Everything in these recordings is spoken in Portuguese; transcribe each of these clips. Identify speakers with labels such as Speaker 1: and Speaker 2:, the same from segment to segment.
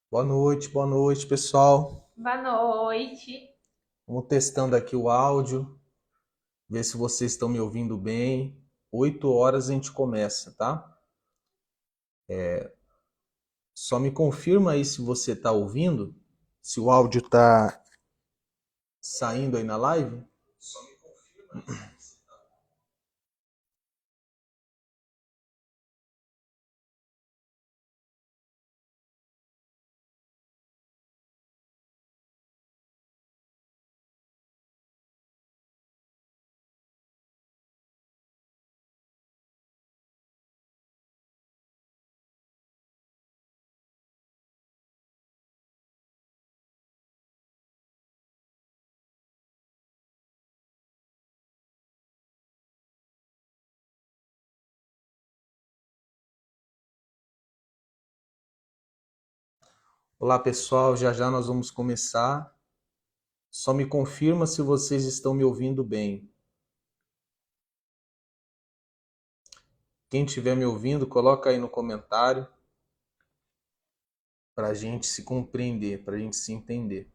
Speaker 1: Boa noite, pessoal.
Speaker 2: Boa noite.
Speaker 1: Vamos testando aqui o áudio, ver se vocês estão me ouvindo bem. 8 horas a gente começa, tá? Só me confirma aí se você está ouvindo, se o áudio está saindo aí na live. Olá, pessoal. Já já nós vamos começar. Só me confirma se vocês estão me ouvindo bem. Quem estiver me ouvindo, coloca aí no comentário para a gente se compreender, para a gente se entender.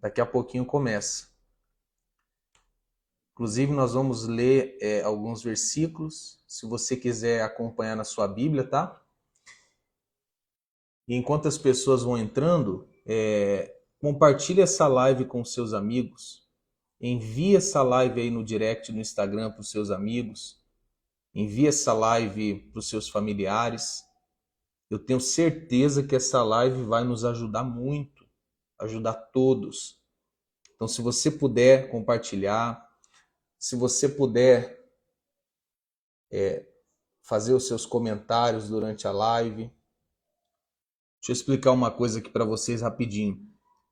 Speaker 1: Daqui a pouquinho começa. Inclusive, nós vamos ler alguns versículos, se você quiser acompanhar na sua Bíblia, tá? E enquanto as pessoas vão entrando, compartilhe essa live com seus amigos, envie essa live aí no direct no Instagram para os seus amigos, envie essa live para os seus familiares. Eu tenho certeza que essa live vai nos ajudar muito, ajudar todos. Então, se você puder compartilhar, se você puder fazer os seus comentários durante a live. Deixa eu explicar uma coisa aqui para vocês rapidinho.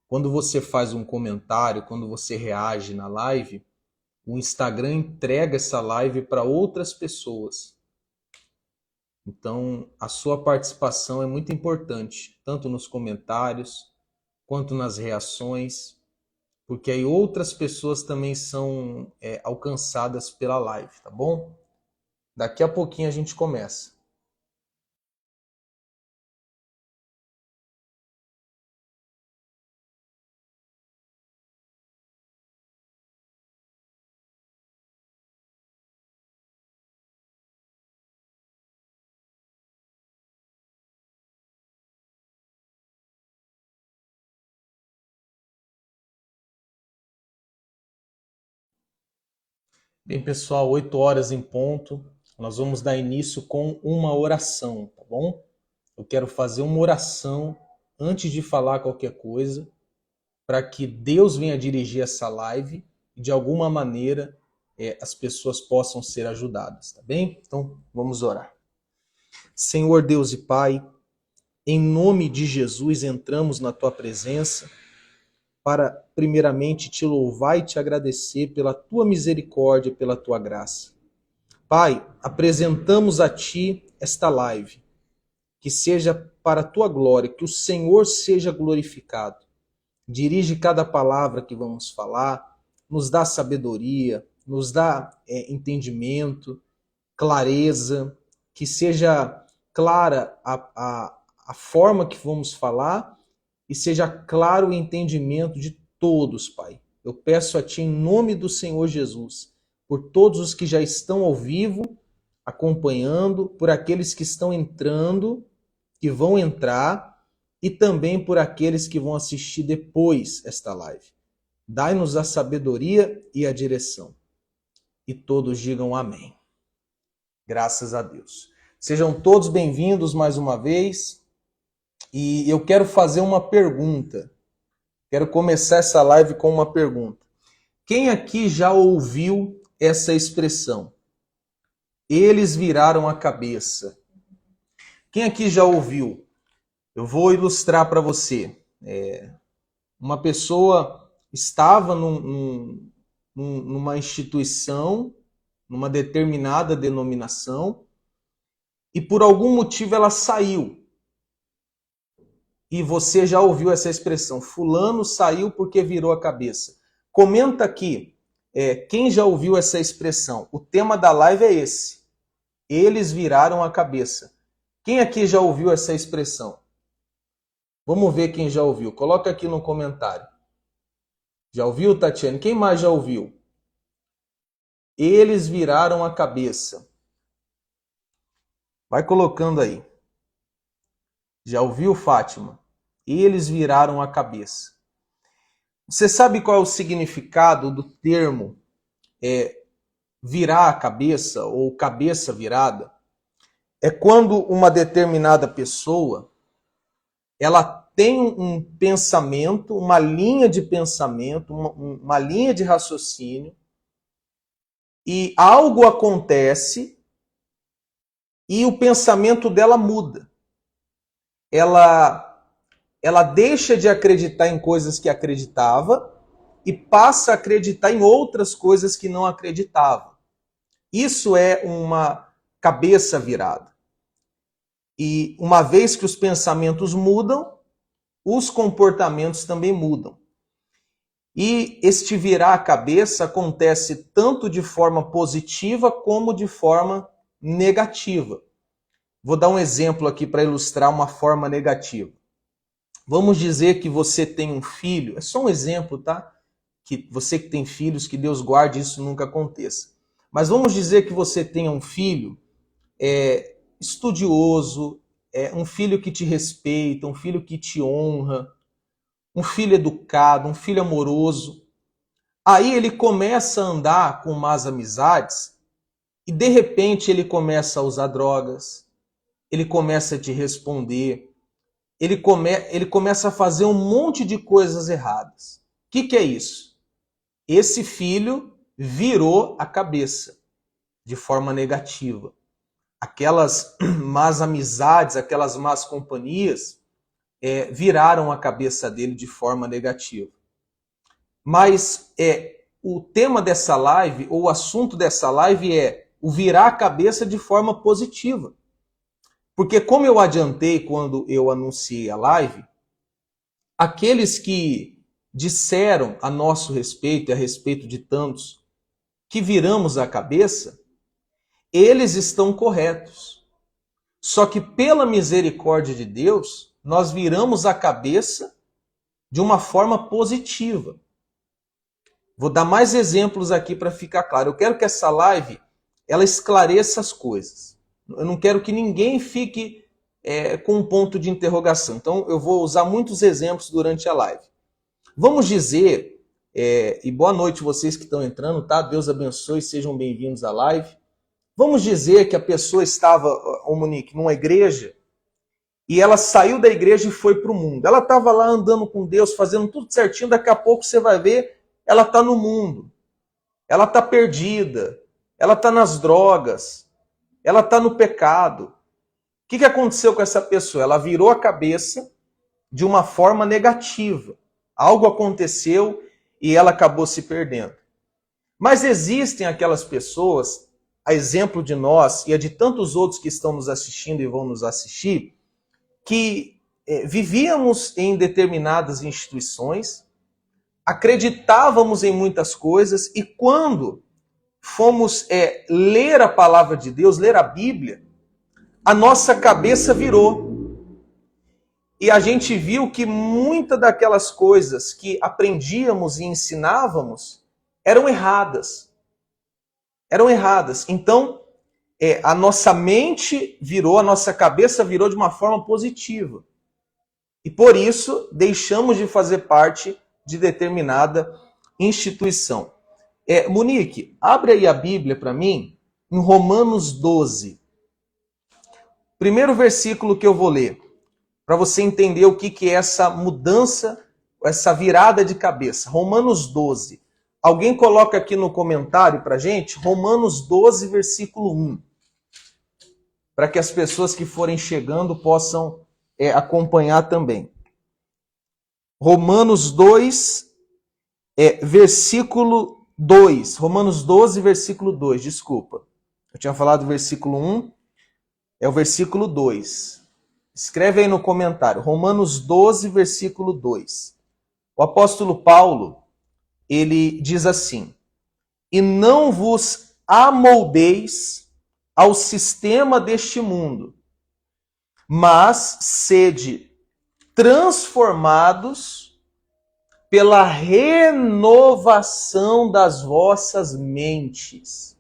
Speaker 1: Quando você faz um comentário, quando você reage na live, o Instagram entrega essa live para outras pessoas. Então, a sua participação é muito importante, tanto nos comentários quanto nas reações, porque aí outras pessoas também são alcançadas pela live, tá bom? Daqui a pouquinho a gente começa. Bem, pessoal, 8 horas em ponto. Nós vamos dar início com uma oração, tá bom? Eu quero fazer uma oração antes de falar qualquer coisa, para que Deus venha dirigir essa live e de alguma maneira as pessoas possam ser ajudadas, tá bem? Então, vamos orar. Senhor Deus e Pai, em nome de Jesus entramos na tua presença para primeiramente te louvar e te agradecer pela tua misericórdia, pela tua graça. Pai, apresentamos a Ti esta live, que seja para a Tua glória, que o Senhor seja glorificado. Dirige cada palavra que vamos falar, nos dá sabedoria, nos dá entendimento, clareza, que seja clara a forma que vamos falar e seja claro o entendimento de todos, Pai. Eu peço a Ti em nome do Senhor Jesus, por todos os que já estão ao vivo, acompanhando, por aqueles que estão entrando, que vão entrar, e também por aqueles que vão assistir depois esta live. Dai-nos a sabedoria e a direção. E todos digam amém. Graças a Deus. Sejam todos bem-vindos mais uma vez. E eu quero fazer uma pergunta. Quero começar essa live com uma pergunta. Quem aqui já ouviu essa expressão? Eles viraram a cabeça. Quem aqui já ouviu? Eu vou ilustrar para você. Uma pessoa estava numa instituição, numa determinada denominação, e por algum motivo ela saiu. E você já ouviu essa expressão, fulano saiu porque virou a cabeça. Comenta aqui, quem já ouviu essa expressão. O tema da live é esse. Eles viraram a cabeça. Quem aqui já ouviu essa expressão? Vamos ver quem já ouviu. Coloca aqui no comentário. Já ouviu, Tatiane? Quem mais já ouviu? Eles viraram a cabeça. Vai colocando aí. Já ouviu, Fátima? Eles viraram a cabeça. Você sabe qual é o significado do termo virar a cabeça ou cabeça virada? É quando uma determinada pessoa ela tem um pensamento, uma linha de pensamento, uma linha de raciocínio, e algo acontece e o pensamento dela muda. Ela deixa de acreditar em coisas que acreditava e passa a acreditar em outras coisas que não acreditava. Isso é uma cabeça virada. E uma vez que os pensamentos mudam, os comportamentos também mudam. E este virar a cabeça acontece tanto de forma positiva como de forma negativa. Vou dar um exemplo aqui para ilustrar uma forma negativa. Vamos dizer que você tem um filho, é só um exemplo, tá? Que você que tem filhos, que Deus guarde isso nunca aconteça. Mas vamos dizer que você tenha um filho estudioso, um filho que te respeita, um filho que te honra, um filho educado, um filho amoroso. Aí ele começa a andar com más amizades e de repente ele começa a usar drogas, ele começa a te responder, ele começa a fazer um monte de coisas erradas. O que é isso? Esse filho virou a cabeça de forma negativa. Aquelas más amizades, aquelas más companhias viraram a cabeça dele de forma negativa. Mas o tema dessa live, ou o assunto dessa live é o virar a cabeça de forma positiva. Porque como eu adiantei quando eu anunciei a live, aqueles que disseram a nosso respeito e a respeito de tantos que viramos a cabeça, eles estão corretos. Só que pela misericórdia de Deus, nós viramos a cabeça de uma forma positiva. Vou dar mais exemplos aqui para ficar claro. Eu quero que essa live ela esclareça as coisas. Eu não quero que ninguém fique com um ponto de interrogação. Então eu vou usar muitos exemplos durante a live. Vamos dizer, e boa noite vocês que estão entrando, tá? Deus abençoe, sejam bem-vindos à live. Vamos dizer que a pessoa estava, Monique, numa igreja e ela saiu da igreja e foi para o mundo. Ela estava lá andando com Deus, fazendo tudo certinho, daqui a pouco você vai ver, ela está no mundo, ela está perdida, ela está nas drogas, ela está no pecado. O que aconteceu com essa pessoa? Ela virou a cabeça de uma forma negativa. Algo aconteceu e ela acabou se perdendo. Mas existem aquelas pessoas, a exemplo de nós e a de tantos outros que estão nos assistindo e vão nos assistir, que vivíamos em determinadas instituições, acreditávamos em muitas coisas e quando fomos ler a palavra de Deus, ler a Bíblia, a nossa cabeça virou. E a gente viu que muitas daquelas coisas que aprendíamos e ensinávamos eram erradas. Eram erradas. Então, a nossa mente virou, a nossa cabeça virou de uma forma positiva. E por isso, deixamos de fazer parte de determinada instituição. Monique, abre aí a Bíblia para mim, em Romanos 12. Primeiro versículo que eu vou ler, para você entender o que é essa mudança, essa virada de cabeça. Romanos 12. Alguém coloca aqui no comentário para gente, Romanos 12, versículo 1. Para que as pessoas que forem chegando possam acompanhar também. Romanos 2, versículo 2. Romanos 12, versículo 2, desculpa. Eu tinha falado versículo 1, é o versículo 2. Escreve aí no comentário, Romanos 12, versículo 2. O apóstolo Paulo, ele diz assim: e não vos amoldeis ao sistema deste mundo, mas sede transformados pela renovação das vossas mentes.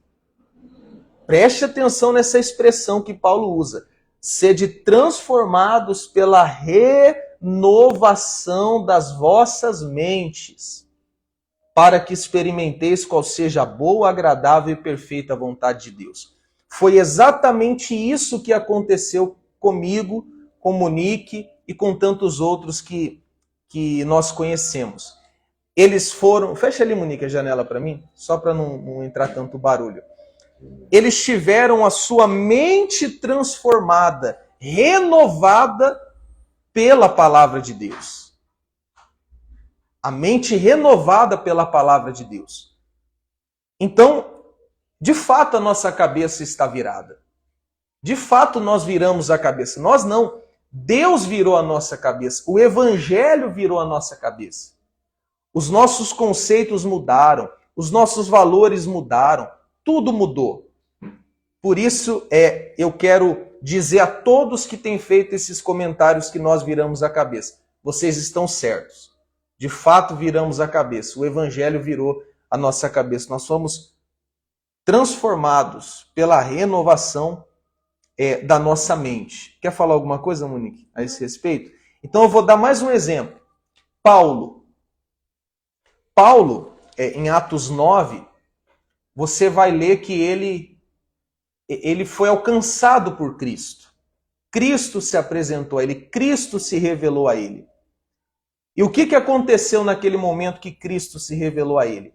Speaker 1: Preste atenção nessa expressão que Paulo usa. Sede transformados pela renovação das vossas mentes, para que experimenteis qual seja a boa, agradável e perfeita vontade de Deus. Foi exatamente isso que aconteceu comigo, com Monique e com tantos outros que nós conhecemos. Eles foram... Fecha ali, Monique, a janela para mim, só para não entrar tanto barulho. Eles tiveram a sua mente transformada, renovada pela palavra de Deus. A mente renovada pela palavra de Deus. Então, de fato, a nossa cabeça está virada. De fato, nós viramos a cabeça. Nós não. Deus virou a nossa cabeça. O Evangelho virou a nossa cabeça. Os nossos conceitos mudaram. Os nossos valores mudaram. Tudo mudou. Por isso, eu quero dizer a todos que têm feito esses comentários que nós viramos a cabeça. Vocês estão certos. De fato, viramos a cabeça. O Evangelho virou a nossa cabeça. Nós fomos transformados pela renovação da nossa mente. Quer falar alguma coisa, Monique, a esse respeito? Então eu vou dar mais um exemplo. Paulo, em Atos 9, você vai ler que ele foi alcançado por Cristo. Cristo se apresentou a ele, Cristo se revelou a ele. E o que aconteceu naquele momento que Cristo se revelou a ele?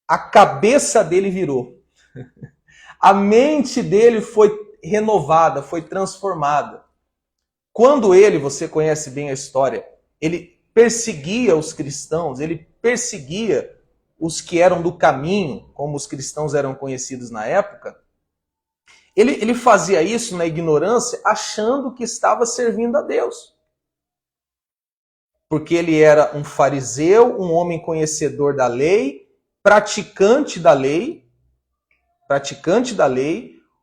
Speaker 1: A cabeça dele virou. A mente dele foi renovada, foi transformada. Quando você conhece bem a história, ele perseguia os cristãos, ele perseguia os que eram do caminho, como os cristãos eram conhecidos na época. Ele fazia isso na ignorância, achando que estava servindo a Deus. Porque ele era um fariseu, um homem conhecedor da lei, praticante da lei,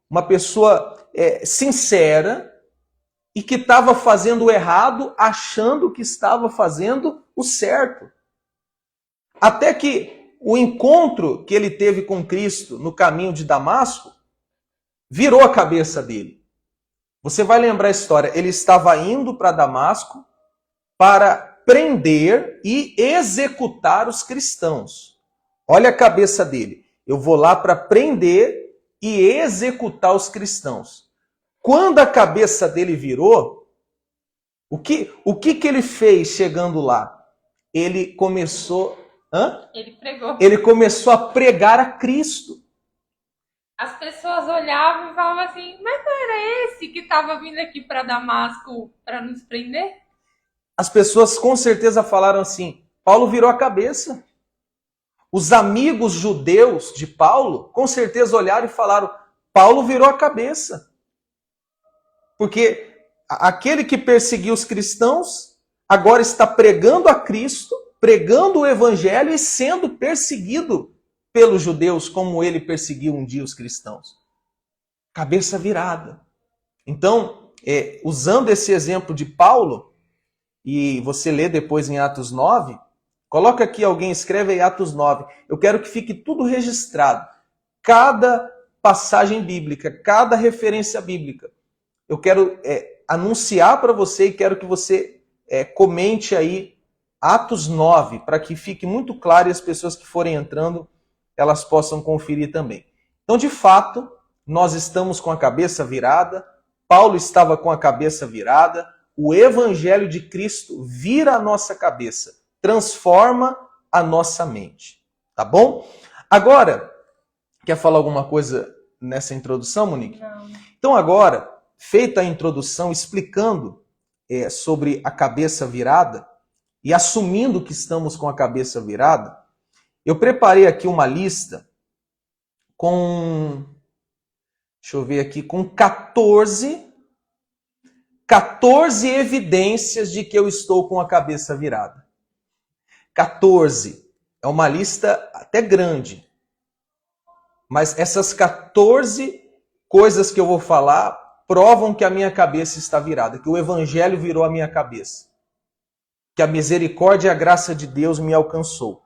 Speaker 1: uma pessoa sincera e que estava fazendo o errado, achando que estava fazendo o certo. Até que o encontro que ele teve com Cristo no caminho de Damasco virou a cabeça dele. Você vai lembrar a história, ele estava indo para Damasco para prender e executar os cristãos. Olha a cabeça dele. Eu vou lá para prender e executar os cristãos. Quando a cabeça dele virou, o que ele fez chegando lá? Ele começou...
Speaker 2: Ele pregou.
Speaker 1: Ele começou a pregar a Cristo.
Speaker 2: As pessoas olhavam e falavam assim, mas não era esse que estava vindo aqui para Damasco para nos prender?
Speaker 1: As pessoas com certeza falaram assim, Paulo virou a cabeça. Os amigos judeus de Paulo, com certeza olharam e falaram, Paulo virou a cabeça. Porque aquele que perseguiu os cristãos, agora está pregando a Cristo, pregando o Evangelho e sendo perseguido pelos judeus, como ele perseguiu um dia os cristãos. Cabeça virada. Então, usando esse exemplo de Paulo, e você lê depois em Atos 9, coloca aqui, alguém escreve aí Atos 9. Eu quero que fique tudo registrado. Cada passagem bíblica, cada referência bíblica. Eu quero anunciar para você e quero que você comente aí Atos 9, para que fique muito claro e as pessoas que forem entrando, elas possam conferir também. Então, de fato, nós estamos com a cabeça virada, Paulo estava com a cabeça virada, o Evangelho de Cristo vira a nossa cabeça, transforma a nossa mente. Tá bom? Agora, quer falar alguma coisa nessa introdução, Monique?
Speaker 2: Não.
Speaker 1: Então agora, feita a introdução explicando sobre a cabeça virada e assumindo que estamos com a cabeça virada, eu preparei aqui uma lista com, deixa eu ver aqui, com 14 evidências de que eu estou com a cabeça virada. 14. É uma lista até grande. Mas essas 14 coisas que eu vou falar provam que a minha cabeça está virada, que o evangelho virou a minha cabeça, que a misericórdia e a graça de Deus me alcançou?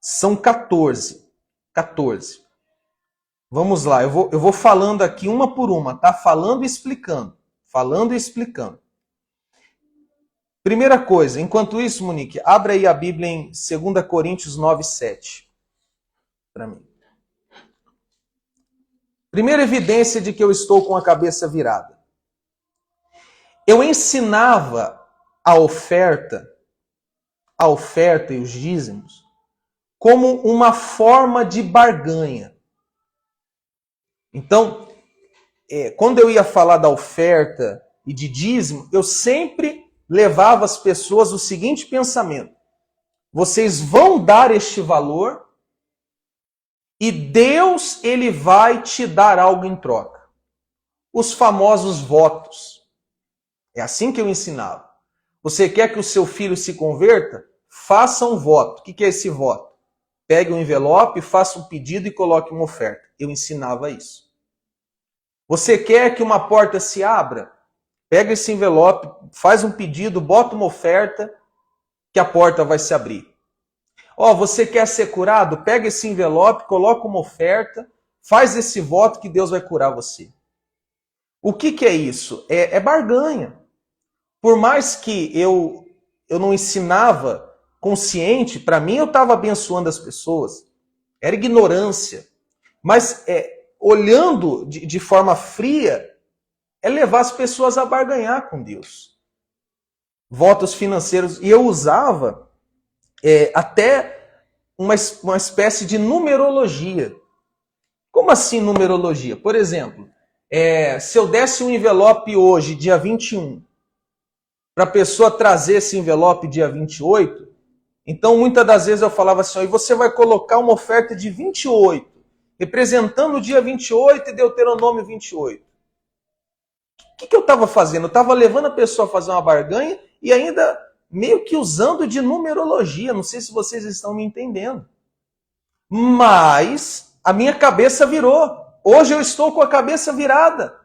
Speaker 1: São 14. 14. Vamos lá, eu vou falando aqui uma por uma, tá? Falando e explicando. Falando e explicando. Primeira coisa, enquanto isso, Monique, abre aí a Bíblia em 2 Coríntios 9, 7. Para mim. Primeira evidência de que eu estou com a cabeça virada. Eu ensinava a oferta e os dízimos como uma forma de barganha. Então, quando eu ia falar da oferta e de dízimo, eu sempre levava as pessoas o seguinte pensamento: vocês vão dar este valor e Deus, ele vai te dar algo em troca. Os famosos votos. É assim que eu ensinava. Você quer que o seu filho se converta? Faça um voto. O que é esse voto? Pegue um envelope, faça um pedido e coloque uma oferta. Eu ensinava isso. Você quer que uma porta se abra? Pega esse envelope, faz um pedido, bota uma oferta, que a porta vai se abrir. Você quer ser curado? Pega esse envelope, coloca uma oferta, faz esse voto que Deus vai curar você. O que é isso? É barganha. Por mais que eu não ensinava consciente, para mim eu estava abençoando as pessoas. Era ignorância. Mas olhando de forma fria, é levar as pessoas a barganhar com Deus. Votos financeiros. E eu usava até uma espécie de numerologia. Como assim numerologia? Por exemplo, se eu desse um envelope hoje, dia 21, para a pessoa trazer esse envelope dia 28, então muitas das vezes eu falava assim, e você vai colocar uma oferta de 28, representando o dia 28 e Deuteronômio 28. O que eu estava fazendo? Eu estava levando a pessoa a fazer uma barganha e ainda meio que usando de numerologia. Não sei se vocês estão me entendendo. Mas a minha cabeça virou. Hoje eu estou com a cabeça virada.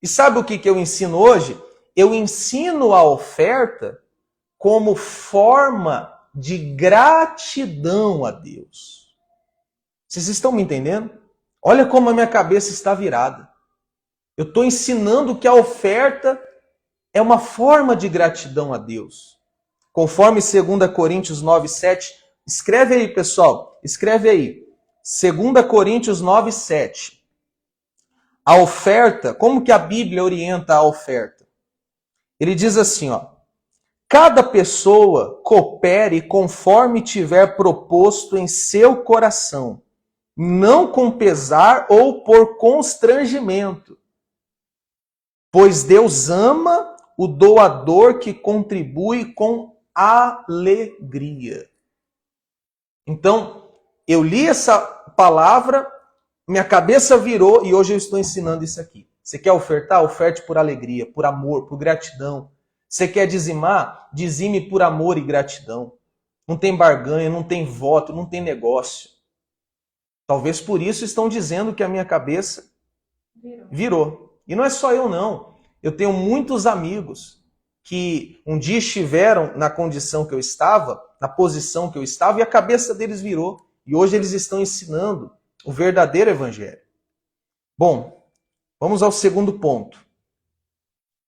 Speaker 1: E sabe o que eu ensino hoje? Eu ensino a oferta como forma de gratidão a Deus. Vocês estão me entendendo? Olha como a minha cabeça está virada. Eu estou ensinando que a oferta é uma forma de gratidão a Deus. Conforme 2 Coríntios 9, 7. Escreve aí, pessoal. Escreve aí. 2 Coríntios 9, 7. A oferta, como que a Bíblia orienta a oferta? Ele diz assim, cada pessoa coopere conforme tiver proposto em seu coração, não com pesar ou por constrangimento. Pois Deus ama o doador que contribui com alegria. Então, eu li essa palavra, minha cabeça virou e hoje eu estou ensinando isso aqui. Você quer ofertar? Oferte por alegria, por amor, por gratidão. Você quer dizimar? Dizime por amor e gratidão. Não tem barganha, não tem voto, não tem negócio. Talvez por isso estão dizendo que a minha cabeça virou. E não é só eu, não. Eu tenho muitos amigos que um dia estiveram na condição que eu estava, na posição que eu estava, e a cabeça deles virou. E hoje eles estão ensinando o verdadeiro evangelho. Bom, vamos ao segundo ponto.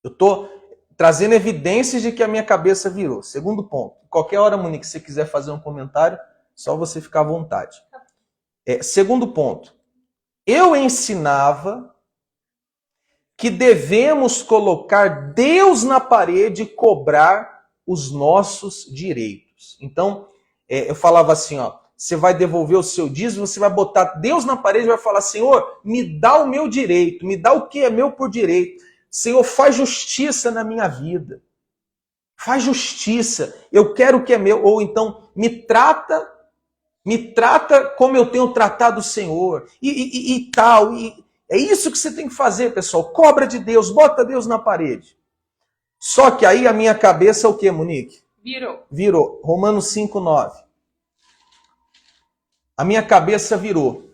Speaker 1: Eu estou trazendo evidências de que a minha cabeça virou. Segundo ponto. Qualquer hora, Monique, se você quiser fazer um comentário, só você ficar à vontade. Segundo ponto. Eu ensinava que devemos colocar Deus na parede e cobrar os nossos direitos. Então, eu falava assim, você vai devolver o seu dízimo, você vai botar Deus na parede e vai falar, Senhor, me dá o meu direito, me dá o que é meu por direito. Senhor, faz justiça na minha vida. Faz justiça. Eu quero o que é meu. Ou então, me trata como eu tenho tratado o Senhor. E tal. É isso que você tem que fazer, pessoal. Cobra de Deus, bota Deus na parede. Só que aí a minha cabeça é o que, Monique? Virou. Romanos 5, 9. A minha cabeça virou.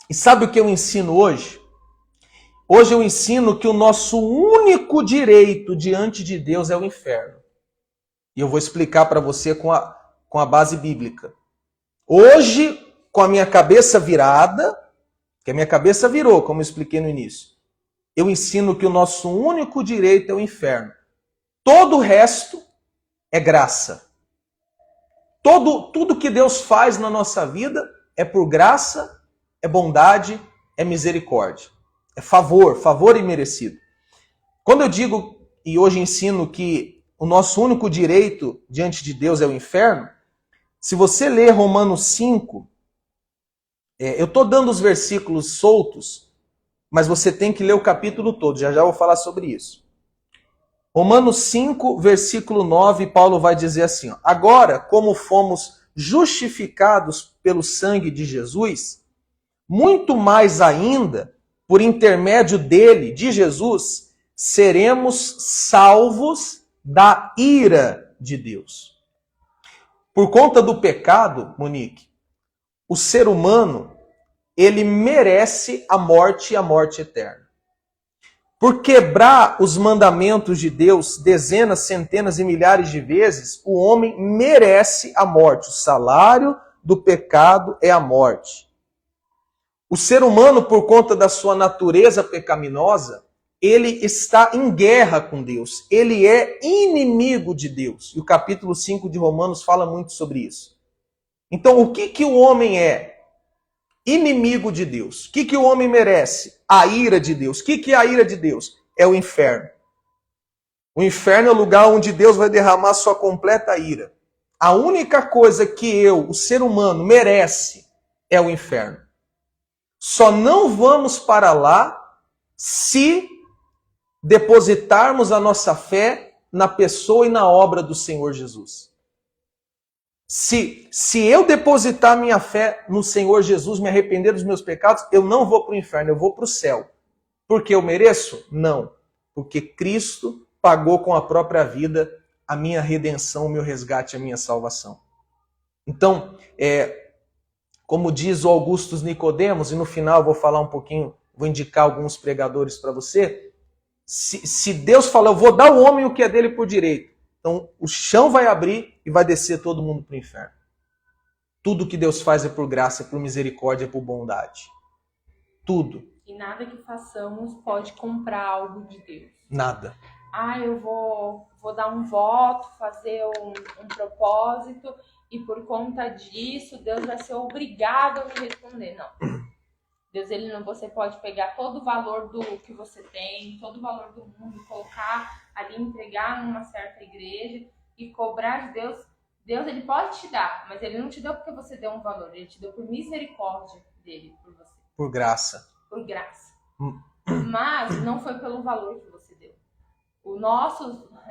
Speaker 1: E sabe o que eu ensino hoje? Hoje eu ensino que o nosso único direito diante de Deus é o inferno. E eu vou explicar para você com a base bíblica. Hoje, com a minha cabeça virada, que a minha cabeça virou, como eu expliquei no início, eu ensino que o nosso único direito é o inferno. Todo o resto é graça. Tudo que Deus faz na nossa vida é por graça, é bondade, é misericórdia. É favor imerecido. Quando eu digo, e hoje ensino, que o nosso único direito diante de Deus é o inferno, se você ler Romanos 5, eu estou dando os versículos soltos, mas você tem que ler o capítulo todo, já vou falar sobre isso. Romanos 5, versículo 9, Paulo vai dizer assim, ó, agora, como fomos justificados pelo sangue de Jesus, muito mais ainda, por intermédio dele, de Jesus, seremos salvos da ira de Deus. Por conta do pecado, Monique, o ser humano, ele merece a morte e a morte eterna. Por quebrar os mandamentos de Deus dezenas, centenas e milhares de vezes, o homem merece a morte. O salário do pecado é a morte. O ser humano, por conta da sua natureza pecaminosa, ele está em guerra com Deus. Ele é inimigo de Deus. E o capítulo 5 de Romanos fala muito sobre isso. Então, o que o homem é? Inimigo de Deus. O que o homem merece? A ira de Deus. O que é a ira de Deus? É o inferno. O inferno é o lugar onde Deus vai derramar sua completa ira. A única coisa que o ser humano, merece é o inferno. Só não vamos para lá se depositarmos a nossa fé na pessoa e na obra do Senhor Jesus. Se eu depositar minha fé no Senhor Jesus, me arrepender dos meus pecados, eu não vou para o inferno, eu vou para o céu. Porque eu mereço? Não. Porque Cristo pagou com a própria vida a minha redenção, o meu resgate, a minha salvação. Então, como diz o Augustus Nicodemos, e no final eu vou falar um pouquinho, vou indicar alguns pregadores para você, se Deus fala, eu vou dar ao homem o que é dele por direito, então o chão vai abrir e vai descer todo mundo para o inferno. Tudo que Deus faz é por graça, é por misericórdia, é por bondade. Tudo.
Speaker 2: E nada que façamos pode comprar algo de Deus.
Speaker 1: Nada.
Speaker 2: Eu vou dar um voto, fazer um propósito, e por conta disso, Deus vai ser obrigado a me responder. Não. Deus, você pode pegar todo o valor do que você tem, todo o valor do mundo, colocar ali, entregar numa certa igreja e cobrar de Deus. Deus, ele pode te dar, mas ele não te deu porque você deu um valor, ele te deu por misericórdia dele, por você.
Speaker 1: Por graça.
Speaker 2: Por graça. Mas não foi pelo valor que você deu.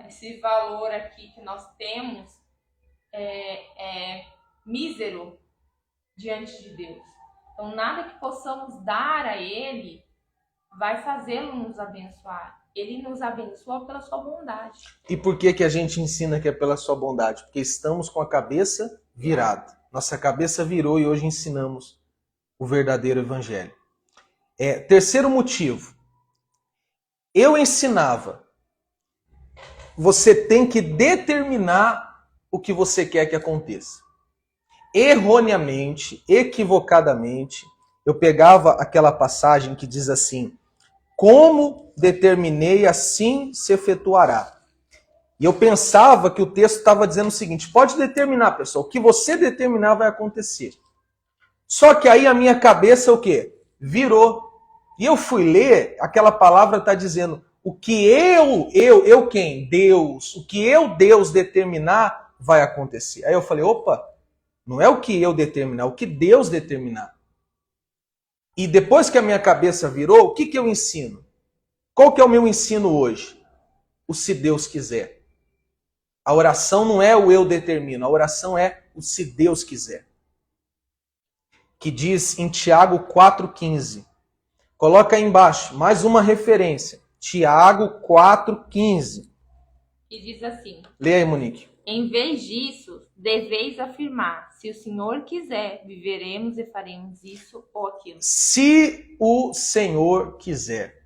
Speaker 2: Esse valor aqui que nós temos é mísero diante de Deus. Então, nada que possamos dar a Ele vai fazê-lo nos abençoar. Ele nos abençoa pela sua bondade.
Speaker 1: E por que a gente ensina que é pela sua bondade? Porque estamos com a cabeça virada. Nossa cabeça virou e hoje ensinamos o verdadeiro evangelho. Terceiro motivo. Eu ensinava. Você tem que determinar o que você quer que aconteça. Erroneamente, equivocadamente, eu pegava aquela passagem que diz assim, como determinei, assim se efetuará. E eu pensava que o texto estava dizendo o seguinte, pode determinar, pessoal, o que você determinar vai acontecer. Só que aí a minha cabeça o quê? Virou. E eu fui ler, aquela palavra está dizendo, o que eu quem? Deus. O que Deus determinar, vai acontecer. Aí eu falei, opa, não é o que eu determinar, é o que Deus determinar. E depois que a minha cabeça virou, o que eu ensino? Qual que é o meu ensino hoje? O se Deus quiser. A oração não é o eu determino, a oração é o se Deus quiser. Que diz em Tiago 4,15. Coloca aí embaixo, mais uma referência. Tiago 4,15.
Speaker 2: E diz assim.
Speaker 1: Lê aí, Monique.
Speaker 2: Em vez disso, deveis afirmar, se o Senhor quiser, viveremos e faremos isso ou aquilo.
Speaker 1: Se o Senhor quiser.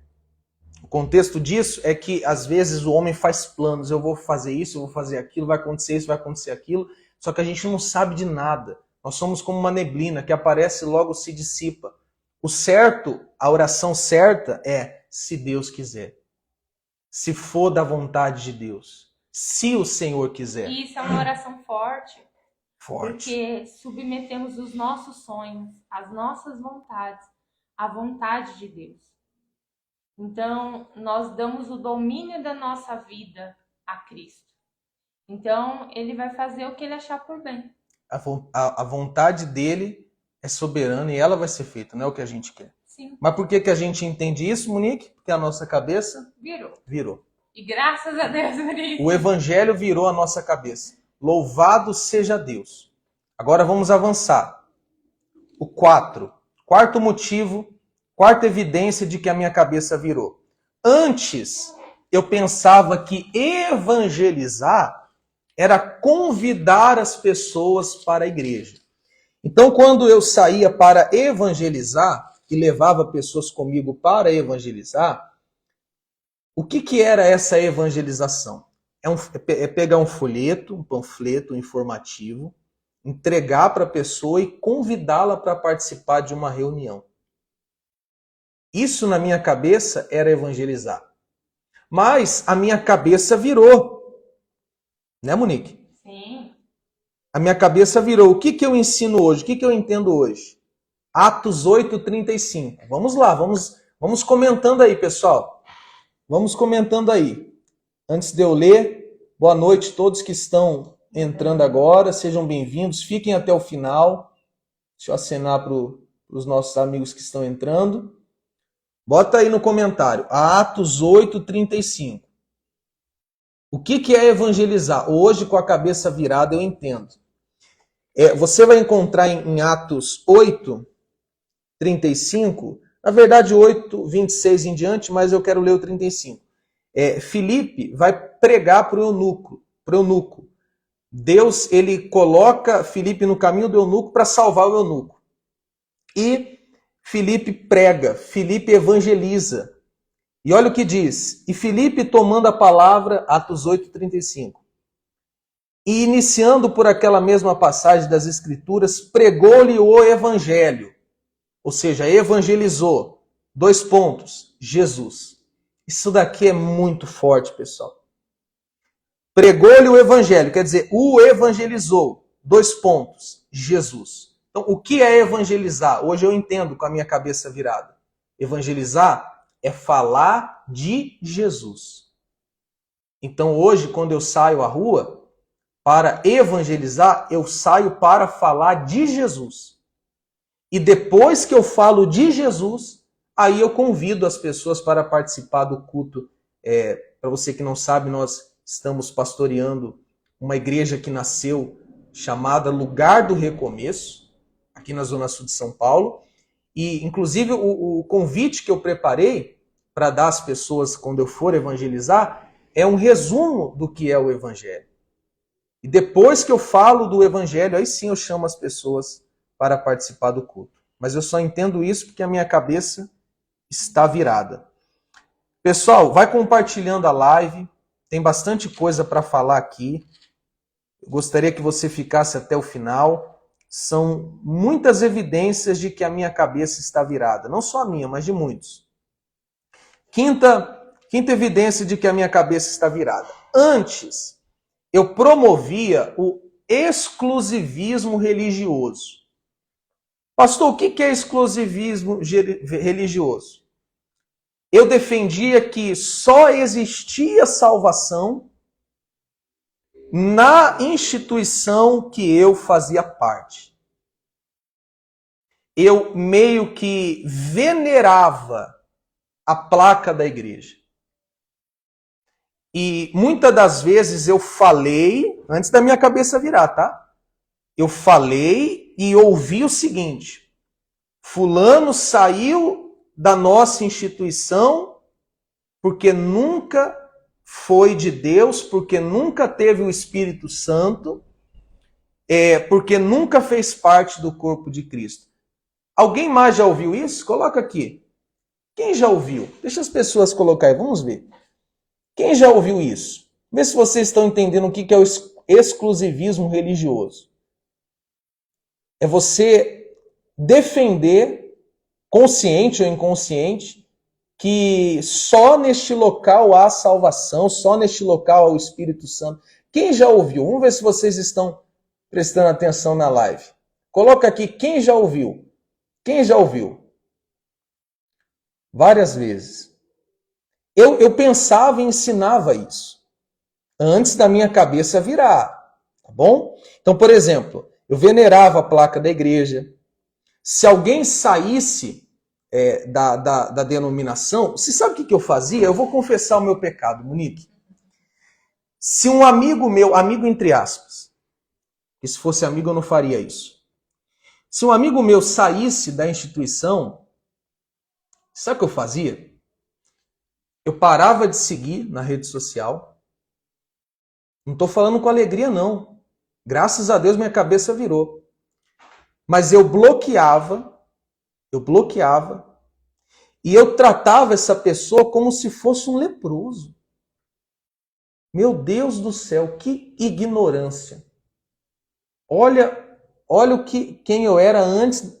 Speaker 1: contexto disso é que, às vezes, o homem faz planos. Eu vou fazer isso, eu vou fazer aquilo, vai acontecer isso, vai acontecer aquilo. Só que a gente não sabe de nada. Nós somos como uma neblina que aparece e logo se dissipa. O certo, a oração certa é se Deus quiser. Se for da vontade de Deus. Se o Senhor quiser.
Speaker 2: E isso é uma oração forte.
Speaker 1: Forte.
Speaker 2: Porque submetemos os nossos sonhos, as nossas vontades, à vontade de Deus. Então, nós damos o domínio da nossa vida a Cristo. Então, ele vai fazer o que ele achar por bem.
Speaker 1: A vontade dele é soberana e ela vai ser feita, não é o que a gente quer.
Speaker 2: Sim.
Speaker 1: Mas por que a gente entende isso, Monique? Porque a nossa cabeça virou.
Speaker 2: E graças a Deus por isso.
Speaker 1: O evangelho virou a nossa cabeça. Louvado seja Deus. Agora vamos avançar. O 4. Quarto motivo, quarta evidência de que a minha cabeça virou. Antes, eu pensava que evangelizar era convidar as pessoas para a igreja. Então, quando eu saía para evangelizar e levava pessoas comigo para evangelizar, o que era essa evangelização? É pegar um folheto, um panfleto informativo, entregar para a pessoa e convidá-la para participar de uma reunião. Isso na minha cabeça era evangelizar. Mas a minha cabeça virou. Né, Monique?
Speaker 2: Sim.
Speaker 1: A minha cabeça virou. O que eu ensino hoje? O que eu entendo hoje? Atos 8:35. Vamos lá, vamos comentando aí, pessoal. Vamos comentando aí. Antes de eu ler, boa noite a todos que estão entrando agora. Sejam bem-vindos. Fiquem até o final. Deixa eu acenar para os nossos amigos que estão entrando. Bota aí no comentário. Atos 8:35. O que é evangelizar? Hoje, com a cabeça virada, eu entendo. Você vai encontrar em Atos 8:35, na verdade 8:26 em diante, mas eu quero ler o 35. Filipe vai pregar para o eunuco. Deus, ele coloca Filipe no caminho do eunuco para salvar o eunuco. E Filipe prega, Filipe evangeliza. E olha o que diz. E Filipe, tomando a palavra, Atos 8:35. E iniciando por aquela mesma passagem das Escrituras, pregou-lhe o evangelho. Ou seja, evangelizou. 2 pontos. Jesus. Isso daqui é muito forte, pessoal. Pregou-lhe o evangelho, quer dizer, o evangelizou. 2 pontos. Jesus. Então, o que é evangelizar? Hoje eu entendo com a minha cabeça virada. Evangelizar é falar de Jesus. Então, hoje, quando eu saio à rua, para evangelizar, eu saio para falar de Jesus. E depois que eu falo de Jesus, aí eu convido as pessoas para participar do culto. Para você que não sabe, nós estamos pastoreando uma igreja que nasceu chamada Lugar do Recomeço, aqui na Zona Sul de São Paulo. E, inclusive, o convite que eu preparei para dar às pessoas quando eu for evangelizar é um resumo do que é o Evangelho. E depois que eu falo do Evangelho, aí sim eu chamo as pessoas para participar do culto. Mas eu só entendo isso porque a minha cabeça está virada. Pessoal, vai compartilhando a live. Tem bastante coisa para falar aqui. Eu gostaria que você ficasse até o final. São muitas evidências de que a minha cabeça está virada. Não só a minha, mas de muitos. Quinta evidência de que a minha cabeça está virada. Antes, eu promovia o exclusivismo religioso. Pastor, o que é exclusivismo religioso? Eu defendia que só existia salvação na instituição que eu fazia parte. Eu meio que venerava a placa da igreja. E muitas das vezes eu falei, antes da minha cabeça virar, tá? Eu falei e ouvi o seguinte: fulano saiu da nossa instituição porque nunca foi de Deus, porque nunca teve o Espírito Santo, porque nunca fez parte do corpo de Cristo. Alguém mais já ouviu isso? Coloca aqui. Quem já ouviu? Deixa as pessoas colocar aí, vamos ver. Quem já ouviu isso? Vê se vocês estão entendendo o que é o exclusivismo religioso. É você defender, consciente ou inconsciente, que só neste local há salvação, só neste local há o Espírito Santo. Quem já ouviu? Vamos ver se vocês estão prestando atenção na live. Coloca aqui quem já ouviu. Quem já ouviu? Várias vezes. Eu pensava e ensinava isso antes da minha cabeça virar, tá bom? Então, por exemplo, eu venerava a placa da igreja. Se alguém saísse da denominação, você sabe o que eu fazia? Eu vou confessar o meu pecado, Monique. Se um amigo meu, amigo entre aspas, que se fosse amigo eu não faria isso. Se um amigo meu saísse da instituição, sabe o que eu fazia? Eu parava de seguir na rede social. Não estou falando com alegria, não. Graças a Deus minha cabeça virou. Mas eu bloqueava e eu tratava essa pessoa como se fosse um leproso. Meu Deus do céu, que ignorância. Olha quem eu era antes.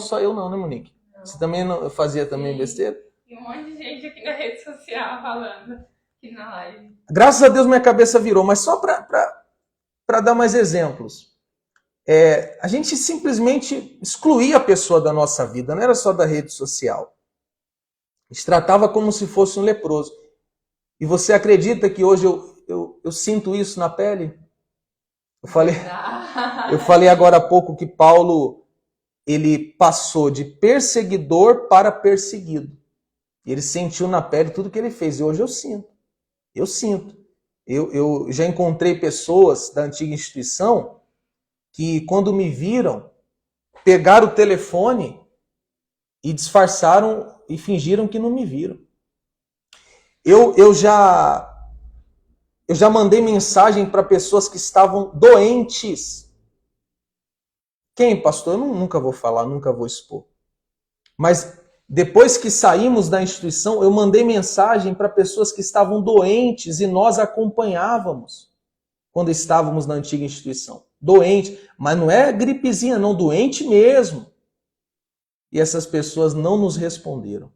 Speaker 1: Só eu não, né, Monique? Não. Você também não fazia também besteira?
Speaker 2: E um monte de gente aqui na rede social falando aqui na live.
Speaker 1: Graças a Deus minha cabeça virou, mas só para dar mais exemplos. A gente simplesmente excluía a pessoa da nossa vida, não era só da rede social. A gente tratava como se fosse um leproso. E você acredita que hoje eu sinto isso na pele? Eu falei agora há pouco que Paulo ele passou de perseguidor para perseguido. E ele sentiu na pele tudo que ele fez. E hoje eu sinto. Eu sinto. Eu já encontrei pessoas da antiga instituição que, quando me viram, pegaram o telefone e disfarçaram e fingiram que não me viram. Eu já mandei mensagem para pessoas que estavam doentes. Quem, pastor? Eu nunca vou falar, nunca vou expor. Mas depois que saímos da instituição, eu mandei mensagem para pessoas que estavam doentes e nós acompanhávamos quando estávamos na antiga instituição. Doente, mas não é gripezinha não, doente mesmo. E essas pessoas não nos responderam.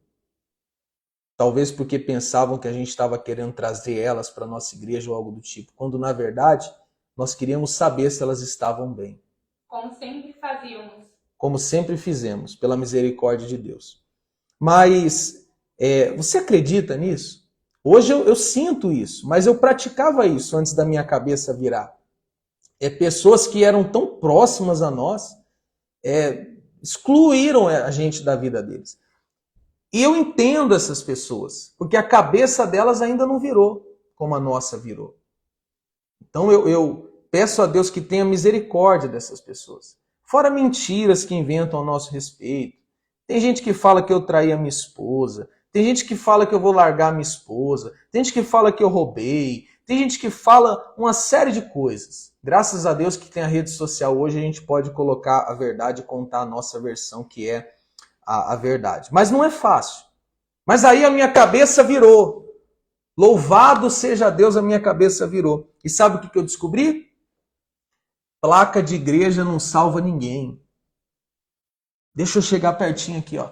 Speaker 1: Talvez porque pensavam que a gente estava querendo trazer elas para a nossa igreja ou algo do tipo. Quando, na verdade, nós queríamos saber se elas estavam bem.
Speaker 2: Como sempre fazíamos.
Speaker 1: Como sempre fizemos, pela misericórdia de Deus. Mas você acredita nisso? Hoje eu sinto isso, mas eu praticava isso antes da minha cabeça virar. Pessoas que eram tão próximas a nós excluíram a gente da vida deles. E eu entendo essas pessoas, porque a cabeça delas ainda não virou como a nossa virou. Então eu peço a Deus que tenha misericórdia dessas pessoas. Fora mentiras que inventam a nosso respeito. Tem gente que fala que eu traí a minha esposa. Tem gente que fala que eu vou largar a minha esposa. Tem gente que fala que eu roubei. Tem gente que fala uma série de coisas. Graças a Deus que tem a rede social hoje, a gente pode colocar a verdade e contar a nossa versão, que é a verdade. Mas não é fácil. Mas aí a minha cabeça virou. Louvado seja Deus, a minha cabeça virou. E sabe o que eu descobri? Placa de igreja não salva ninguém. Deixa eu chegar pertinho aqui, ó.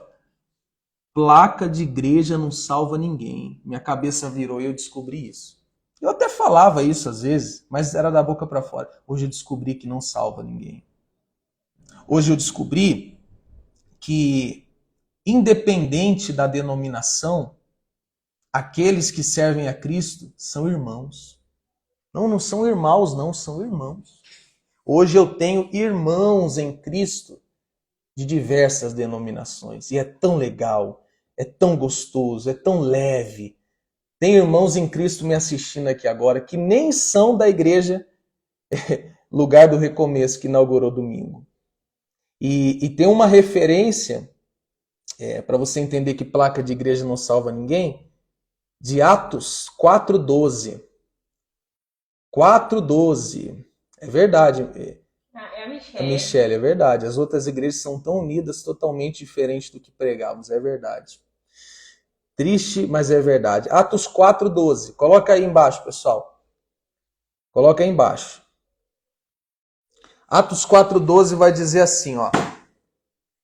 Speaker 1: Placa de igreja não salva ninguém. Minha cabeça virou e eu descobri isso. Eu até falava isso às vezes, mas era da boca para fora. Hoje eu descobri que não salva ninguém. Hoje eu descobri que, independente da denominação, aqueles que servem a Cristo são irmãos. Não são irmãos, não, são irmãos. Hoje eu tenho irmãos em Cristo de diversas denominações. E é tão legal, é tão gostoso, é tão leve. Tem irmãos em Cristo me assistindo aqui agora que nem são da igreja Lugar do Recomeço, que inaugurou domingo. E tem uma referência, para você entender que placa de igreja não salva ninguém, de Atos 4:12. 4:12. É verdade.
Speaker 2: É a Michelle.
Speaker 1: A Michelle, é verdade. As outras igrejas são tão unidas, totalmente diferentes do que pregávamos, é verdade. Triste, mas é verdade. Atos 4:12. Coloca aí embaixo, pessoal. Coloca aí embaixo. Atos 4:12 vai dizer assim, ó.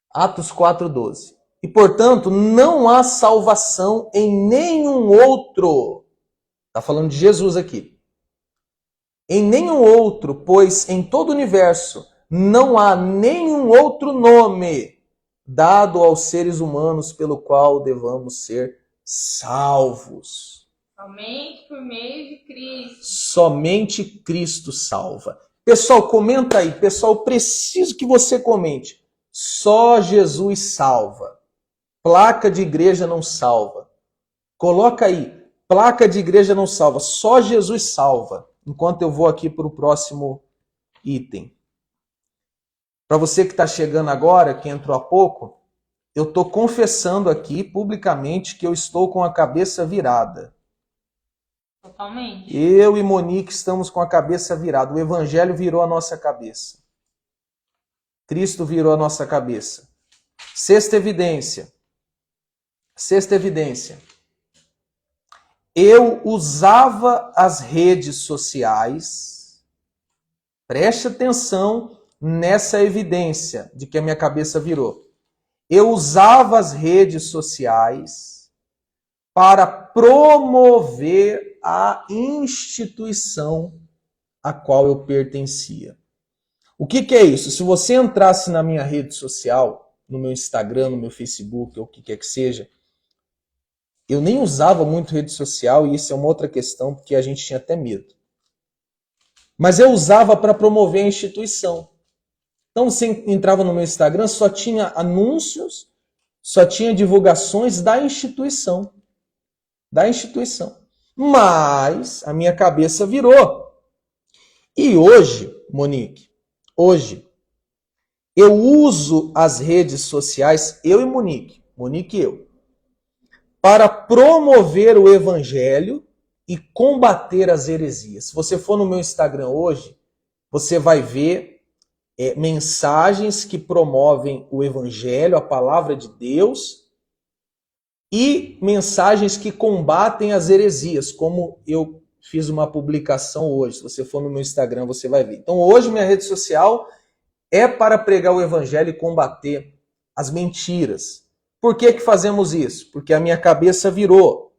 Speaker 1: Atos 4:12. E, portanto, não há salvação em nenhum outro. Está falando de Jesus aqui. Em nenhum outro, pois em todo o universo não há nenhum outro nome dado aos seres humanos pelo qual devamos ser salvos.
Speaker 2: Somente por meio de Cristo.
Speaker 1: Somente Cristo salva. Pessoal, comenta aí. Pessoal, preciso que você comente. Só Jesus salva. Placa de igreja não salva. Coloca aí. Placa de igreja não salva. Só Jesus salva. Enquanto eu vou aqui para o próximo item. Para você que está chegando agora, que entrou há pouco, eu estou confessando aqui publicamente que eu estou com a cabeça virada.
Speaker 2: Totalmente.
Speaker 1: Eu e Monique estamos com a cabeça virada. O evangelho virou a nossa cabeça. Cristo virou a nossa cabeça. Sexta evidência. Sexta evidência. Eu usava as redes sociais. Preste atenção nessa evidência de que a minha cabeça virou. Eu usava as redes sociais para promover a instituição a qual eu pertencia. O que é isso? Se você entrasse na minha rede social, no meu Instagram, no meu Facebook, ou o que quer que seja, eu nem usava muito rede social, e isso é uma outra questão, porque a gente tinha até medo. Mas eu usava para promover a instituição. Então você entrava no meu Instagram, só tinha anúncios, só tinha divulgações da instituição. Da instituição. Mas a minha cabeça virou. E hoje, Monique, hoje, eu uso as redes sociais, eu e Monique e eu, para promover o evangelho e combater as heresias. Se você for no meu Instagram hoje, você vai ver mensagens que promovem o evangelho, a palavra de Deus, e mensagens que combatem as heresias, como eu fiz uma publicação hoje. Se você for no meu Instagram, você vai ver. Então hoje minha rede social é para pregar o evangelho e combater as mentiras. Por que fazemos isso? Porque a minha cabeça virou.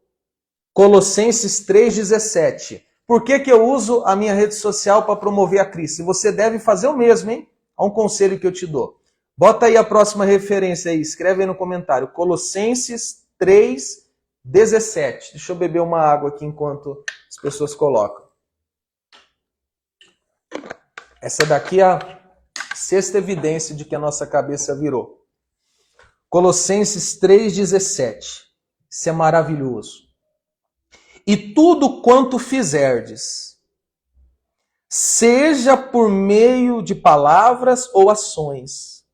Speaker 1: Colossenses 3,17. Por que eu uso a minha rede social para promover a Cristo? E você deve fazer o mesmo, hein? Há um conselho que eu te dou. Bota aí a próxima referência aí, escreve aí no comentário. Colossenses 3,17. Deixa eu beber uma água aqui enquanto as pessoas colocam. Essa daqui é a sexta evidência de que a nossa cabeça virou. Colossenses 3,17. Isso é maravilhoso. E tudo quanto fizerdes, seja por meio de palavras ou ações,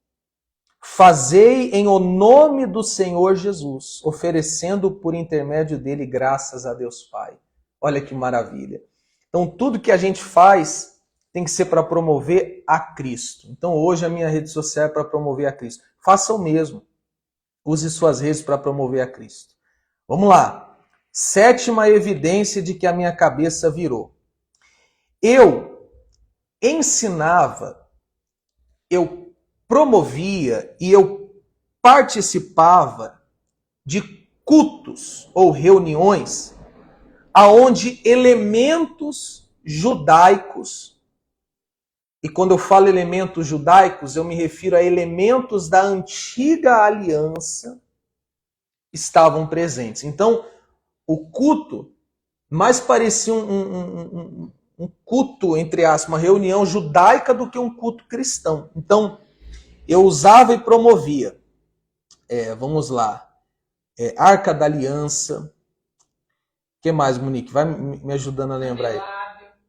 Speaker 1: fazei em o nome do Senhor Jesus, oferecendo por intermédio dele graças a Deus Pai. Olha que maravilha. Então tudo que a gente faz tem que ser para promover a Cristo. Então hoje a minha rede social é para promover a Cristo. Faça o mesmo. Use suas redes para promover a Cristo. Vamos lá. Sétima evidência de que a minha cabeça virou. Eu ensinava, eu promovia e eu participava de cultos ou reuniões aonde elementos judaicos, e quando eu falo elementos judaicos, eu me refiro a elementos da antiga aliança, estavam presentes. Então, o culto mais parecia um culto, entre aspas, uma reunião judaica do que um culto cristão. Então, eu usava e promovia. Vamos lá. Arca da Aliança. O que mais, Monique? Vai me ajudando a lembrar aí.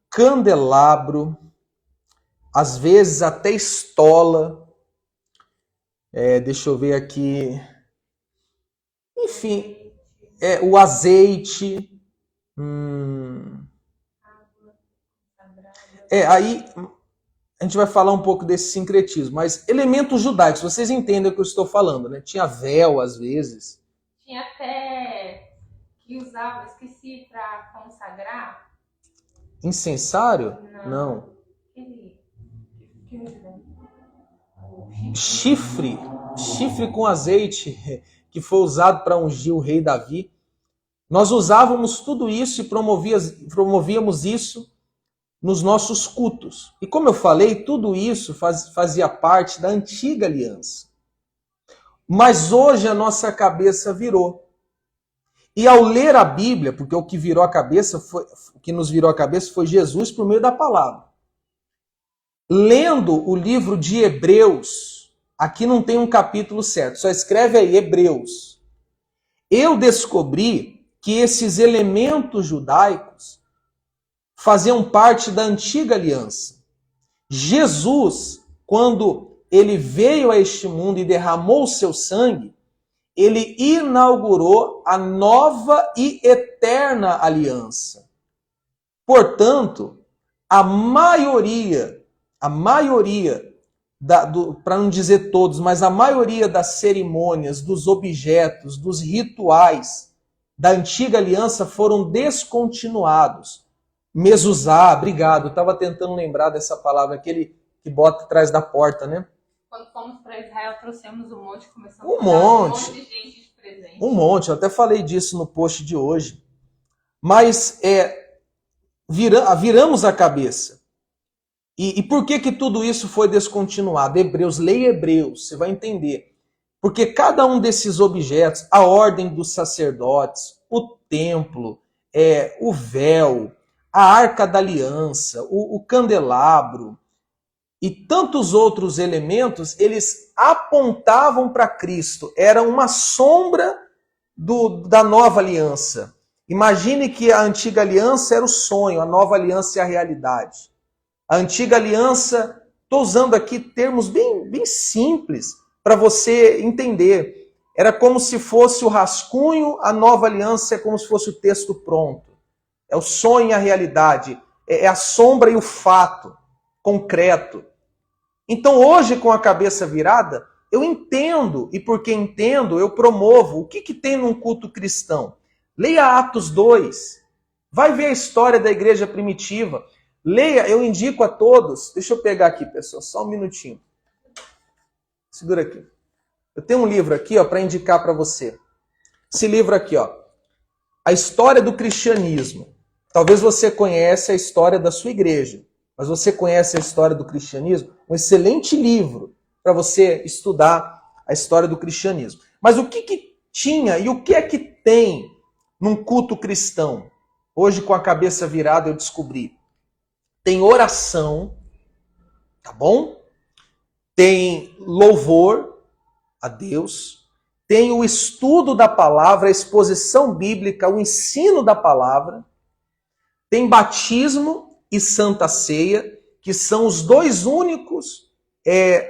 Speaker 1: Candelabro. Às vezes até estola. Deixa eu ver aqui. Enfim, o azeite. Aí a gente vai falar um pouco desse sincretismo, mas elementos judaicos, vocês entendem o que eu estou falando, né? Tinha véu às vezes,
Speaker 2: Tinha até que usava, esqueci, para consagrar.
Speaker 1: Incensário? Não. Chifre com azeite, que foi usado para ungir o rei Davi. Nós usávamos tudo isso e promovíamos isso nos nossos cultos. E como eu falei, tudo isso fazia parte da antiga aliança. Mas hoje a nossa cabeça virou. E ao ler a Bíblia, porque o que nos virou a cabeça foi Jesus por meio da palavra. Lendo o livro de Hebreus, aqui não tem um capítulo certo, só escreve aí Hebreus. Eu descobri que esses elementos judaicos faziam parte da antiga aliança. Jesus, quando ele veio a este mundo e derramou o seu sangue, ele inaugurou a nova e eterna aliança. Portanto, a maioria, para não dizer todos, mas a maioria das cerimônias, dos objetos, dos rituais da antiga aliança foram descontinuados. Mezuzá, obrigado, eu estava tentando lembrar dessa palavra, aquele que bota atrás da porta, né?
Speaker 2: Quando fomos para Israel, trouxemos um monte, começamos
Speaker 1: Um
Speaker 2: a dar um
Speaker 1: monte
Speaker 2: monte de gente de presente.
Speaker 1: Um monte, eu até falei disso no post de hoje. Mas viramos a cabeça. E por que tudo isso foi descontinuado? Hebreus, leia Hebreus, você vai entender. Porque cada um desses objetos, a ordem dos sacerdotes, o templo, o véu, a arca da aliança, o candelabro e tantos outros elementos, eles apontavam para Cristo. Era uma sombra da nova aliança. Imagine que a antiga aliança era o sonho, a nova aliança é a realidade. A antiga aliança, estou usando aqui termos bem simples para você entender. Era como se fosse o rascunho, a nova aliança é como se fosse o texto pronto. É o sonho e a realidade, é a sombra e o fato concreto. Então hoje, com a cabeça virada, eu entendo, e porque entendo, eu promovo. O que tem num culto cristão? Leia Atos 2, vai ver a história da igreja primitiva. Leia, eu indico a todos. Deixa eu pegar aqui, pessoal, só um minutinho. Segura aqui. Eu tenho um livro aqui para indicar para você. Esse livro aqui, A História do Cristianismo. Talvez você conheça a história da sua igreja, mas você conhece a história do cristianismo? Um excelente livro para você estudar a história do cristianismo. Mas o que tinha e o que é que tem num culto cristão? Hoje, com a cabeça virada, eu descobri. Tem oração, tá bom? Tem louvor a Deus, tem o estudo da palavra, a exposição bíblica, o ensino da palavra, tem batismo e santa ceia, que são os dois únicos,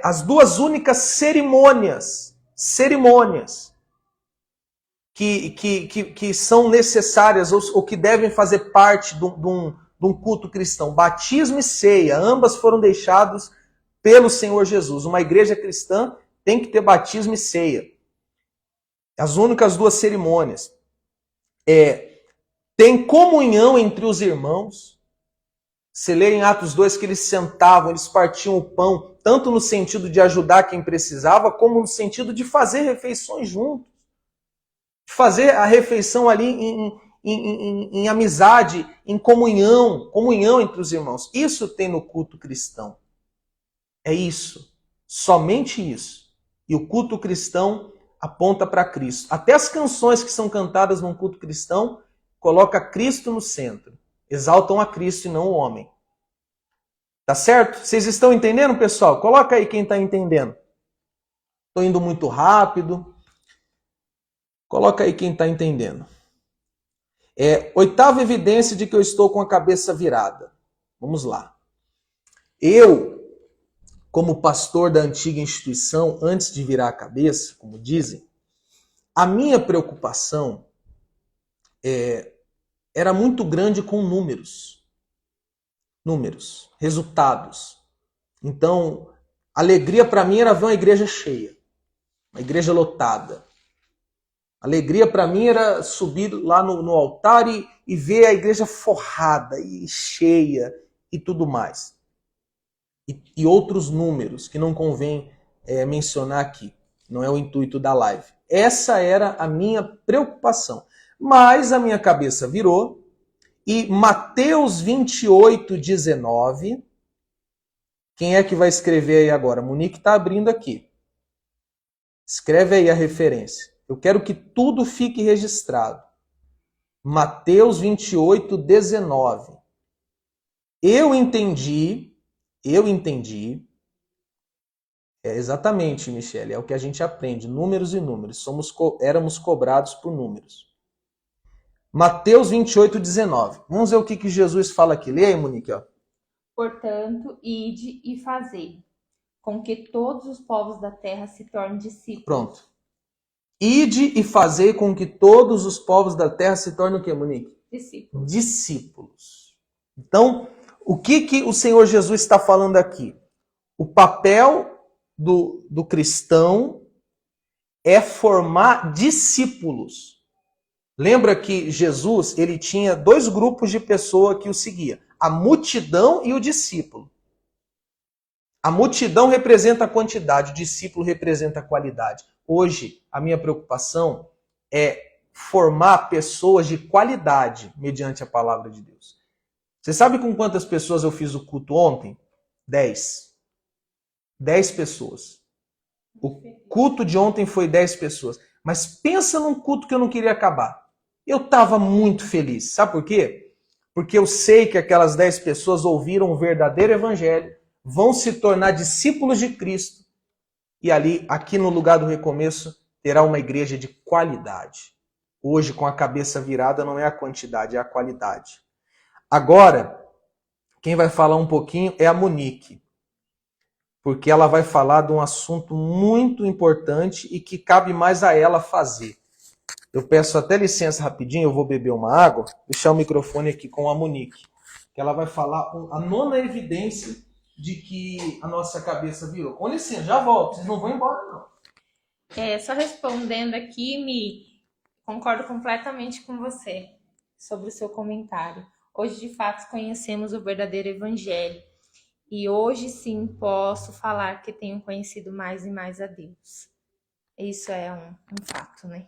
Speaker 1: as duas únicas cerimônias que são necessárias ou que devem fazer parte de um culto cristão. Batismo e ceia, ambas foram deixadas pelo Senhor Jesus. Uma igreja cristã tem que ter batismo e ceia. As únicas duas cerimônias. Tem comunhão entre os irmãos. Você lê em Atos 2 que eles sentavam, eles partiam o pão, tanto no sentido de ajudar quem precisava, como no sentido de fazer refeições juntos. Fazer a refeição ali em amizade, em comunhão entre os irmãos. Isso tem no culto cristão. É isso. Somente isso. E o culto cristão aponta para Cristo. Até as canções que são cantadas num culto cristão colocam Cristo no centro. Exaltam a Cristo e não o homem. Tá certo? Vocês estão entendendo, pessoal? Coloca aí quem está entendendo. Estou indo muito rápido. Coloca aí quem está entendendo. Oitava evidência de que eu estou com a cabeça virada. Vamos lá. Eu, como pastor da antiga instituição, antes de virar a cabeça, como dizem, a minha preocupação era muito grande com números, resultados. Então, alegria para mim era ver uma igreja cheia, uma igreja lotada. Alegria para mim era subir lá no altar e ver a igreja forrada e cheia e tudo mais. E outros números que não convém mencionar aqui. Não é o intuito da live. Essa era a minha preocupação. Mas a minha cabeça virou e Mateus 28, 19. Quem é que vai escrever aí agora? Monique está abrindo aqui. Escreve aí a referência. Eu quero que tudo fique registrado. Mateus 28, 19. Eu entendi, exatamente, Michele, é o que a gente aprende, números e números. Éramos cobrados por números. Mateus 28, 19. Vamos ver o que Jesus fala aqui. Lê aí, Monique. Ó.
Speaker 2: Portanto, ide e fazei, com que todos os povos da terra se tornem discípulos.
Speaker 1: Pronto. Ide e fazei com que todos os povos da terra se tornem o quê, Monique?
Speaker 2: Discípulos.
Speaker 1: Discípulos. Então, o que o Senhor Jesus está falando aqui? O papel do cristão é formar discípulos. Lembra que Jesus ele tinha dois grupos de pessoas que o seguiam. A multidão e o discípulo. A multidão representa a quantidade, o discípulo representa a qualidade. Hoje, a minha preocupação é formar pessoas de qualidade mediante a palavra de Deus. Você sabe com quantas pessoas eu fiz o culto ontem? 10. 10 pessoas. O culto de ontem foi 10 pessoas. Mas pensa num culto que eu não queria acabar. Eu estava muito feliz. Sabe por quê? Porque eu sei que aquelas 10 pessoas ouviram o verdadeiro evangelho, vão se tornar discípulos de Cristo. E ali, aqui no lugar do recomeço, terá uma igreja de qualidade. Hoje, com a cabeça virada, não é a quantidade, é a qualidade. Agora, quem vai falar um pouquinho é a Monique. Porque ela vai falar de um assunto muito importante e que cabe mais a ela fazer. Eu peço até licença rapidinho, eu vou beber uma água, deixar o microfone aqui com a Monique. Que ela vai falar a nona evidência de que a nossa cabeça virou. Com licença, já volto, vocês não vão embora não.
Speaker 2: Só respondendo aqui, Mi, concordo completamente com você sobre o seu comentário. Hoje, de fato, conhecemos o verdadeiro evangelho. E hoje, sim, posso falar que tenho conhecido mais e mais a Deus. Isso é um fato, né?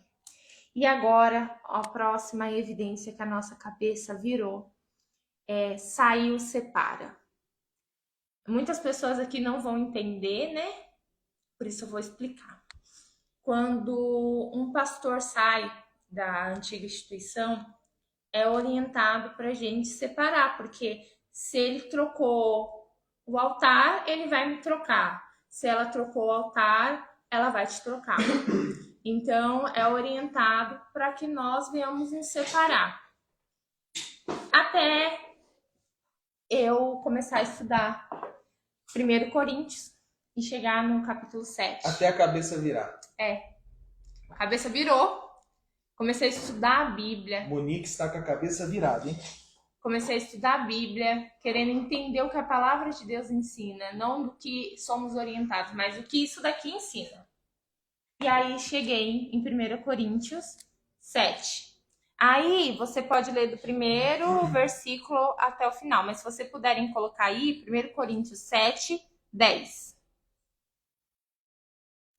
Speaker 2: E agora, a próxima evidência que a nossa cabeça virou é saiu, separa. Muitas pessoas aqui não vão entender, né? Por isso eu vou explicar. Quando um pastor sai da antiga instituição, é orientado para a gente separar, porque se ele trocou o altar, ele vai me trocar. Se ela trocou o altar, ela vai te trocar. Então, é orientado para que nós venhamos nos separar. Até eu começar a estudar 1 Coríntios e chegar no capítulo 7.
Speaker 1: Até a cabeça virar.
Speaker 2: A cabeça virou. Comecei a estudar a Bíblia.
Speaker 1: Monique está com a cabeça virada, hein?
Speaker 2: Comecei a estudar a Bíblia, querendo entender o que a palavra de Deus ensina, não do que somos orientados, mas o que isso daqui ensina. E aí cheguei em 1 Coríntios 7. Aí você pode ler do primeiro versículo até o final, mas se você puderem colocar aí, 1 Coríntios 7, 10.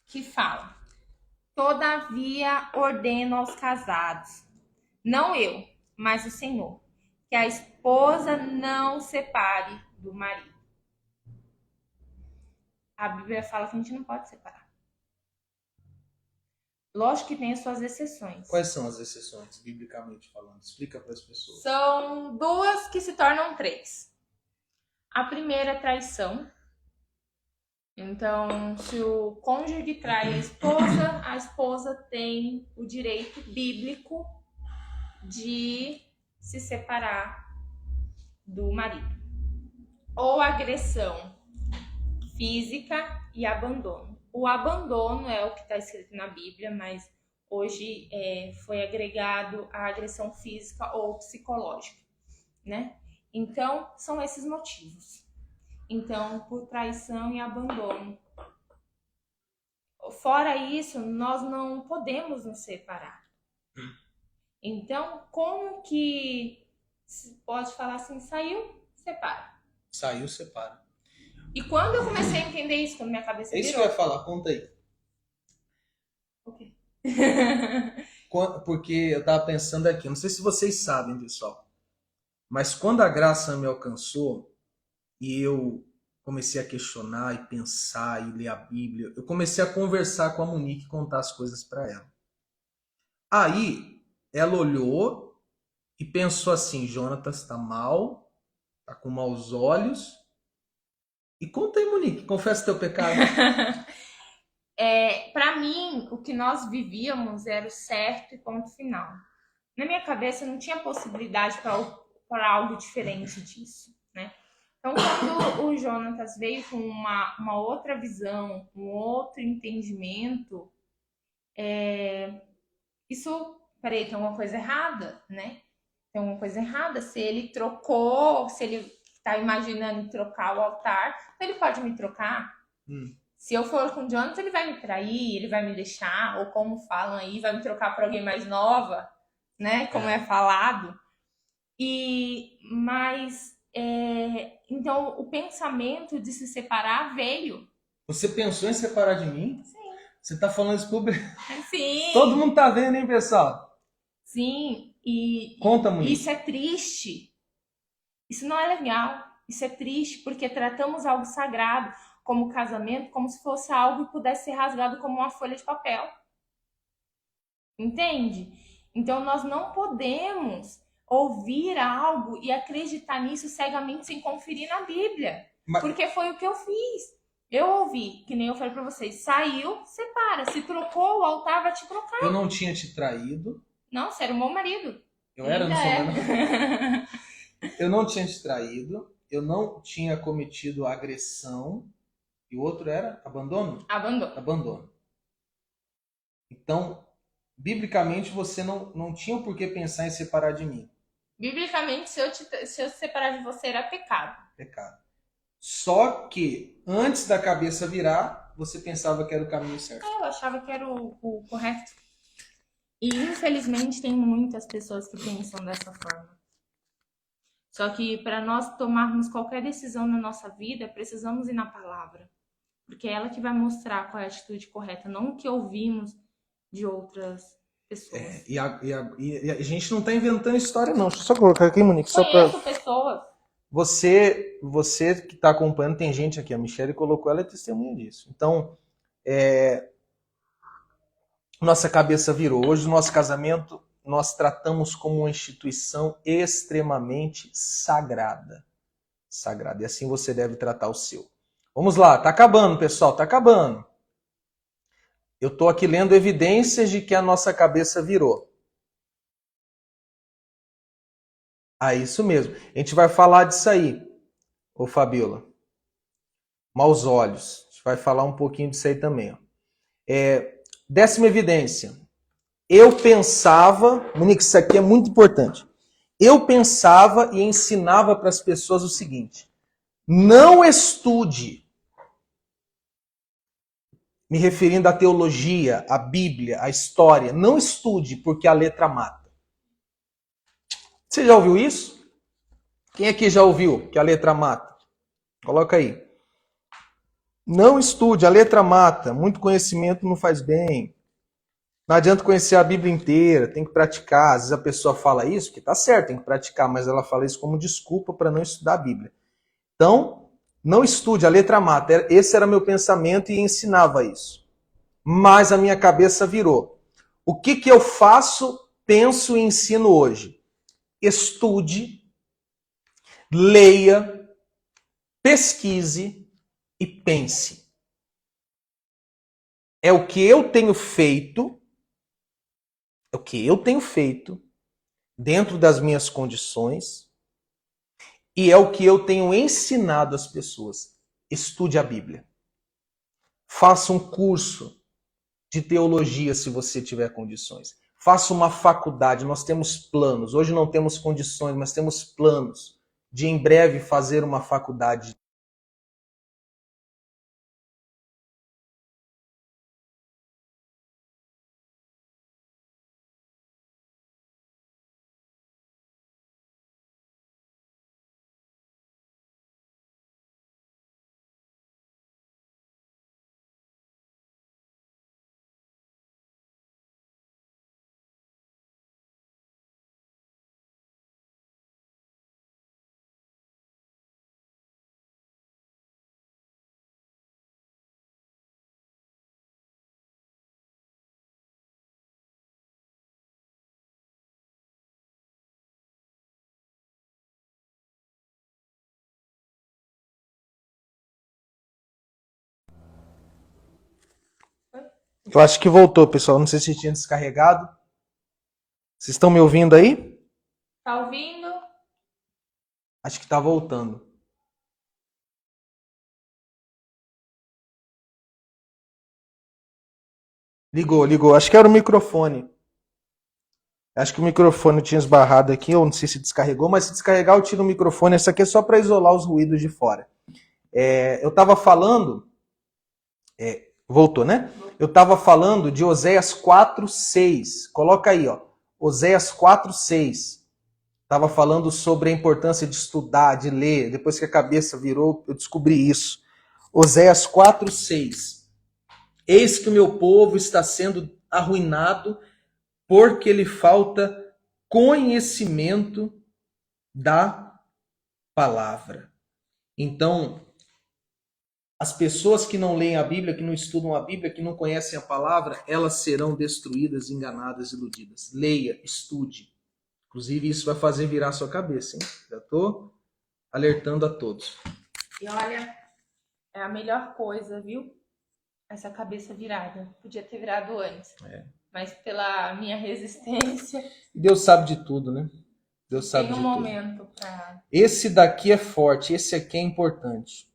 Speaker 2: Que fala: Todavia ordeno aos casados, não eu, mas o Senhor, que a esposa não separe do marido. A Bíblia fala que a gente não pode separar. Lógico que tem as suas exceções.
Speaker 1: Quais são as exceções, biblicamente falando? Explica para as pessoas.
Speaker 2: São 2 que se tornam 3. A primeira é traição. Então, se o cônjuge trai a esposa tem o direito bíblico de se separar do marido. Ou agressão física e abandono. O abandono é o que está escrito na Bíblia, mas hoje foi agregado a agressão física ou psicológica, né? Então, são esses motivos. Então, por traição e abandono. Fora isso, nós não podemos nos separar. Então, como que se pode falar assim, saiu, separa.
Speaker 1: Saiu, separa.
Speaker 2: E quando eu comecei a entender isso, quando minha cabeça
Speaker 1: É isso que eu
Speaker 2: virou.
Speaker 1: ia falar, conta aí.
Speaker 2: O quê?
Speaker 1: Porque eu tava pensando aqui, não sei se vocês sabem, pessoal, mas quando a graça me alcançou e eu comecei a questionar e pensar e ler a Bíblia, eu comecei a conversar com a Monique e contar as coisas para ela. Aí ela olhou e pensou assim: Jonatas está mal, tá com maus olhos. E conta aí, Monique, confessa teu pecado.
Speaker 2: Para mim, o que nós vivíamos era o certo e ponto final. Na minha cabeça não tinha possibilidade para algo diferente disso, né? Então, quando o Jonatas veio com uma outra visão, um outro entendimento, isso, peraí, tem uma coisa errada, né? Tem uma coisa errada. Se ele trocou, se ele está imaginando trocar o altar, então ele pode me trocar. Se eu for com o Jonathan, ele vai me trair, ele vai me deixar, ou como falam aí, vai me trocar para alguém mais nova, né? Como é falado. Então o pensamento de se separar veio.
Speaker 1: Você pensou em separar de mim?
Speaker 2: Sim.
Speaker 1: Você tá falando isso público?
Speaker 2: Sim.
Speaker 1: Todo mundo tá vendo, hein, pessoal?
Speaker 2: Sim. E
Speaker 1: conta, Monique.
Speaker 2: Isso é triste. Isso não é legal. Isso é triste porque tratamos algo sagrado, como o casamento, como se fosse algo que pudesse ser rasgado como uma folha de papel. Entende? Então nós não podemos ouvir algo e acreditar nisso cegamente sem conferir na Bíblia. Porque foi o que eu fiz. Eu ouvi, que nem eu falei pra vocês, saiu, separa. Se trocou, o altar vai te trocar.
Speaker 1: Eu não tinha te traído.
Speaker 2: Não, você era o meu marido.
Speaker 1: Eu era, não sou mais. Eu não tinha te traído. Eu não tinha cometido agressão. E o outro era abandono? Abandono. Então, biblicamente, você não tinha por que pensar em separar de mim.
Speaker 2: Biblicamente, se eu separar de você, era pecado.
Speaker 1: Pecado. Só que, antes da cabeça virar, você pensava que era o caminho certo.
Speaker 2: Eu achava que era o correto. E, infelizmente, tem muitas pessoas que pensam dessa forma. Só que para nós tomarmos qualquer decisão na nossa vida, precisamos ir na palavra. Porque é ela que vai mostrar qual é a atitude correta, não o que ouvimos de outras pessoas.
Speaker 1: E a gente não está inventando história, não. Deixa eu só colocar aqui, Monique.
Speaker 2: Conheço pessoas.
Speaker 1: Você que está acompanhando, tem gente aqui, a Michelle colocou, ela é testemunha disso. Então, nossa cabeça virou. Hoje, o nosso casamento, nós tratamos como uma instituição extremamente sagrada. Sagrada. E assim você deve tratar o seu. Vamos lá, tá acabando, pessoal, tá acabando. Eu estou aqui lendo evidências de que a nossa cabeça virou. Ah, isso mesmo. A gente vai falar disso aí, ô Fabiola. Maus olhos. A gente vai falar um pouquinho disso aí também. Ó. Décima evidência. Eu pensava, Monique, isso aqui é muito importante. Eu pensava e ensinava para as pessoas o seguinte: não estude, me referindo à teologia, à Bíblia, à história, não estude porque a letra mata. Você já ouviu isso? Quem aqui já ouviu que a letra mata? Coloca aí. Não estude, a letra mata. Muito conhecimento não faz bem. Não adianta conhecer a Bíblia inteira, tem que praticar. Às vezes a pessoa fala isso, que tá certo, tem que praticar, mas ela fala isso como desculpa para não estudar a Bíblia. Então, não estude, a letra mata. Esse era meu pensamento e ensinava isso. Mas a minha cabeça virou. O que eu faço, penso e ensino hoje? Estude, leia, pesquise e pense. É o que eu tenho feito, dentro das minhas condições, e é o que eu tenho ensinado às pessoas. Estude a Bíblia. Faça um curso de teologia se você tiver condições. Faça uma faculdade. Nós temos planos. Hoje não temos condições, mas temos planos de em breve fazer uma faculdade Eu acho que voltou, pessoal. Não sei se tinha descarregado. Vocês estão me ouvindo aí?
Speaker 2: Tá ouvindo?
Speaker 1: Acho que tá voltando. Ligou. Acho que era o microfone. Acho que o microfone tinha esbarrado aqui, ou não sei se descarregou, mas se descarregar eu tiro o microfone. Essa aqui é só para isolar os ruídos de fora. Eu estava falando... voltou, né? Eu estava falando de Oséias 4:6. Coloca aí, ó. Oséias 4:6. Estava falando sobre a importância de estudar, de ler. Depois que a cabeça virou, eu descobri isso. Oséias 4:6. Eis que o meu povo está sendo arruinado porque lhe falta conhecimento da palavra. Então, as pessoas que não leem a Bíblia, que não estudam a Bíblia, que não conhecem a palavra, elas serão destruídas, enganadas, iludidas. Leia, estude. Inclusive, isso vai fazer virar a sua cabeça, hein? Já estou alertando a todos.
Speaker 2: E olha, é a melhor coisa, viu? Essa cabeça virada. Podia ter virado antes. Mas pela minha resistência...
Speaker 1: Deus sabe de tudo, né? Deus sabe de tudo.
Speaker 2: Tem um momento para...
Speaker 1: Esse daqui é forte, esse aqui é importante.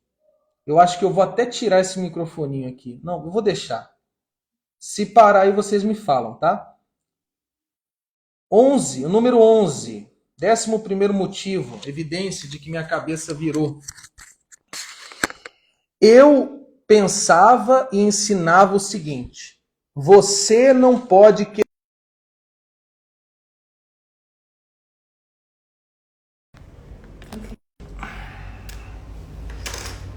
Speaker 1: Eu acho que eu vou até tirar esse microfoninho aqui. Não, eu vou deixar. Se parar aí, vocês me falam, tá? 11, o número 11. 11º motivo, evidência de que minha cabeça virou. Eu pensava e ensinava o seguinte: você não pode...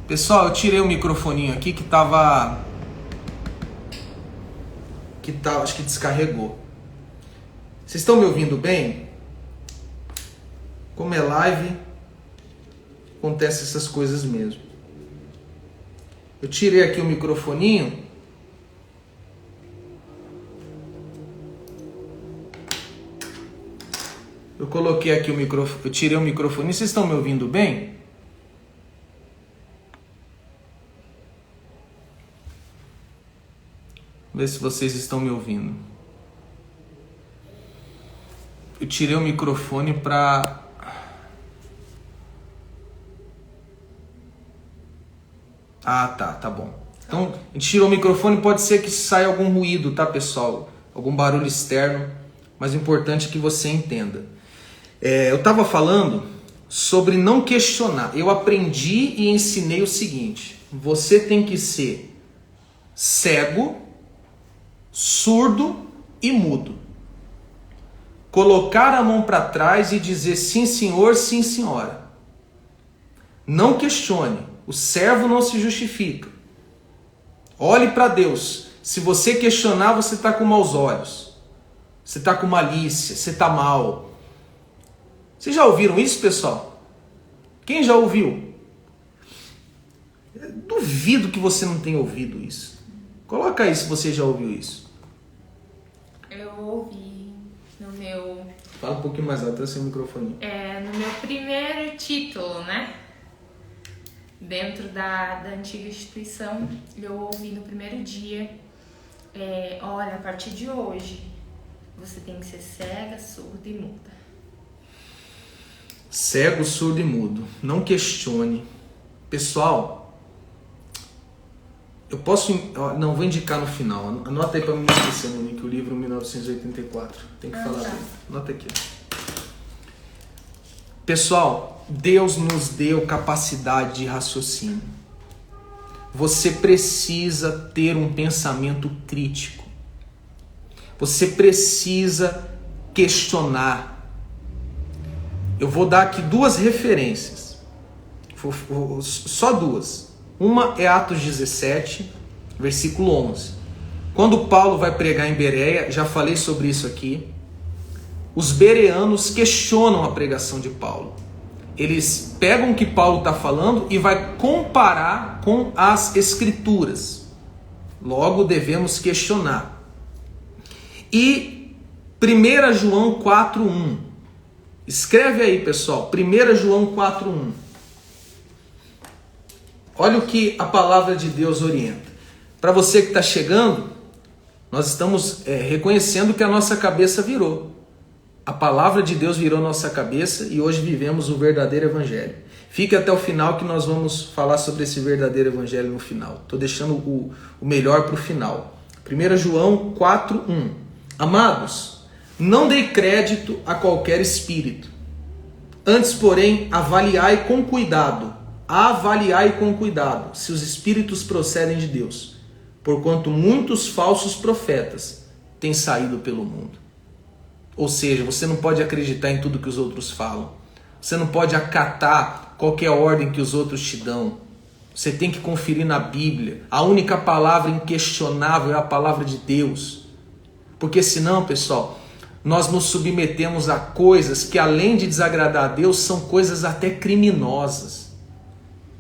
Speaker 1: Pessoal, eu tirei o microfoninho aqui que tava... acho que descarregou. Vocês estão me ouvindo bem? Como é live, acontece essas coisas mesmo. Eu tirei aqui o microfoninho. Eu coloquei aqui o microfone, eu tirei o microfone. Vocês estão me ouvindo bem? Vê se vocês estão me ouvindo. Eu tirei o microfone para... tá bom. Então, a gente tirou o microfone, pode ser que saia algum ruído, tá, pessoal? Algum barulho externo, mas o importante é que você entenda. Eu estava falando sobre não questionar. Eu aprendi e ensinei o seguinte: você tem que ser cego, surdo e mudo. Colocar a mão para trás e dizer sim, senhor, sim, senhora. Não questione. O servo não se justifica. Olhe para Deus. Se você questionar, você está com maus olhos. Você está com malícia, você está mal. Vocês já ouviram isso, pessoal? Quem já ouviu? Eu duvido que você não tenha ouvido isso. Coloca aí se você já ouviu isso.
Speaker 2: Eu ouvi no meu...
Speaker 1: Fala um pouquinho mais alto, assim o microfone.
Speaker 2: No meu primeiro título, né? Dentro da antiga instituição, eu ouvi no primeiro dia: olha, a partir de hoje, você tem que ser cega, surda e muda.
Speaker 1: Cego, surdo e mudo. Não questione. Pessoal, eu posso... Não, vou indicar no final. Anota aí para não me esquecer, Monique, o livro 1984. Tem que falar dele. Anota aqui. Pessoal, Deus nos deu capacidade de raciocínio. Você precisa ter um pensamento crítico. Você precisa questionar. Eu vou dar aqui duas referências. Só duas. Uma é Atos 17, versículo 11. Quando Paulo vai pregar em Bereia, já falei sobre isso aqui, os bereanos questionam a pregação de Paulo. Eles pegam o que Paulo está falando e vai comparar com as Escrituras. Logo, devemos questionar. E 1 João 4:1. Escreve aí, pessoal. 1 João 4:1. Olha o que a palavra de Deus orienta. Para você que está chegando, Nós estamos reconhecendo que a nossa cabeça virou. A palavra de Deus virou nossa cabeça e hoje vivemos o verdadeiro evangelho. Fique até o final que nós vamos falar sobre esse verdadeiro evangelho no final. Estou deixando o melhor para o final. 1 João 4:1. Amados, não dei crédito a qualquer espírito. Antes, porém, avaliai com cuidado se os espíritos procedem de Deus, porquanto muitos falsos profetas têm saído pelo mundo. Ou seja, você não pode acreditar em tudo que os outros falam. Você não pode acatar qualquer ordem que os outros te dão. Você tem que conferir na Bíblia. A única palavra inquestionável é a palavra de Deus. Porque senão, pessoal, nós nos submetemos a coisas que, além de desagradar a Deus, são coisas até criminosas.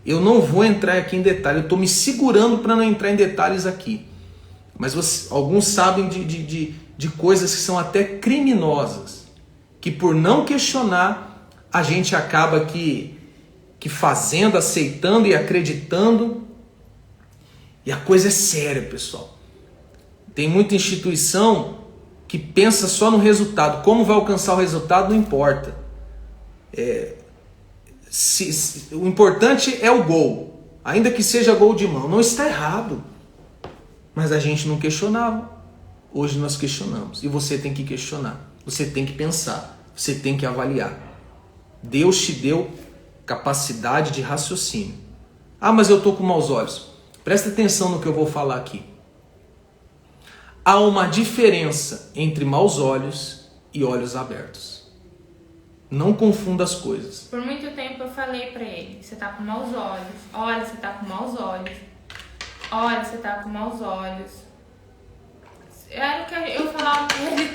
Speaker 1: Eu não vou entrar aqui em detalhe, eu estou me segurando para não entrar em detalhes aqui. Mas alguns sabem de coisas que são até criminosas, que por não questionar, a gente acaba que fazendo, aceitando e acreditando. E a coisa é séria, pessoal. Tem muita instituição que pensa só no resultado. Como vai alcançar o resultado não importa. O importante é o gol. Ainda que seja gol de mão. Não está errado. Mas a gente não questionava. Hoje nós questionamos. E você tem que questionar. Você tem que pensar. Você tem que avaliar. Deus te deu capacidade de raciocínio. Ah, mas eu estou com maus olhos. Presta atenção no que eu vou falar aqui. Há uma diferença entre maus olhos e olhos abertos. Não confunda as coisas.
Speaker 2: Por muito tempo eu falei pra ele, você tá com maus olhos. Olha, você tá com maus olhos. Olha, você tá com maus olhos. Era o que eu falava pra ele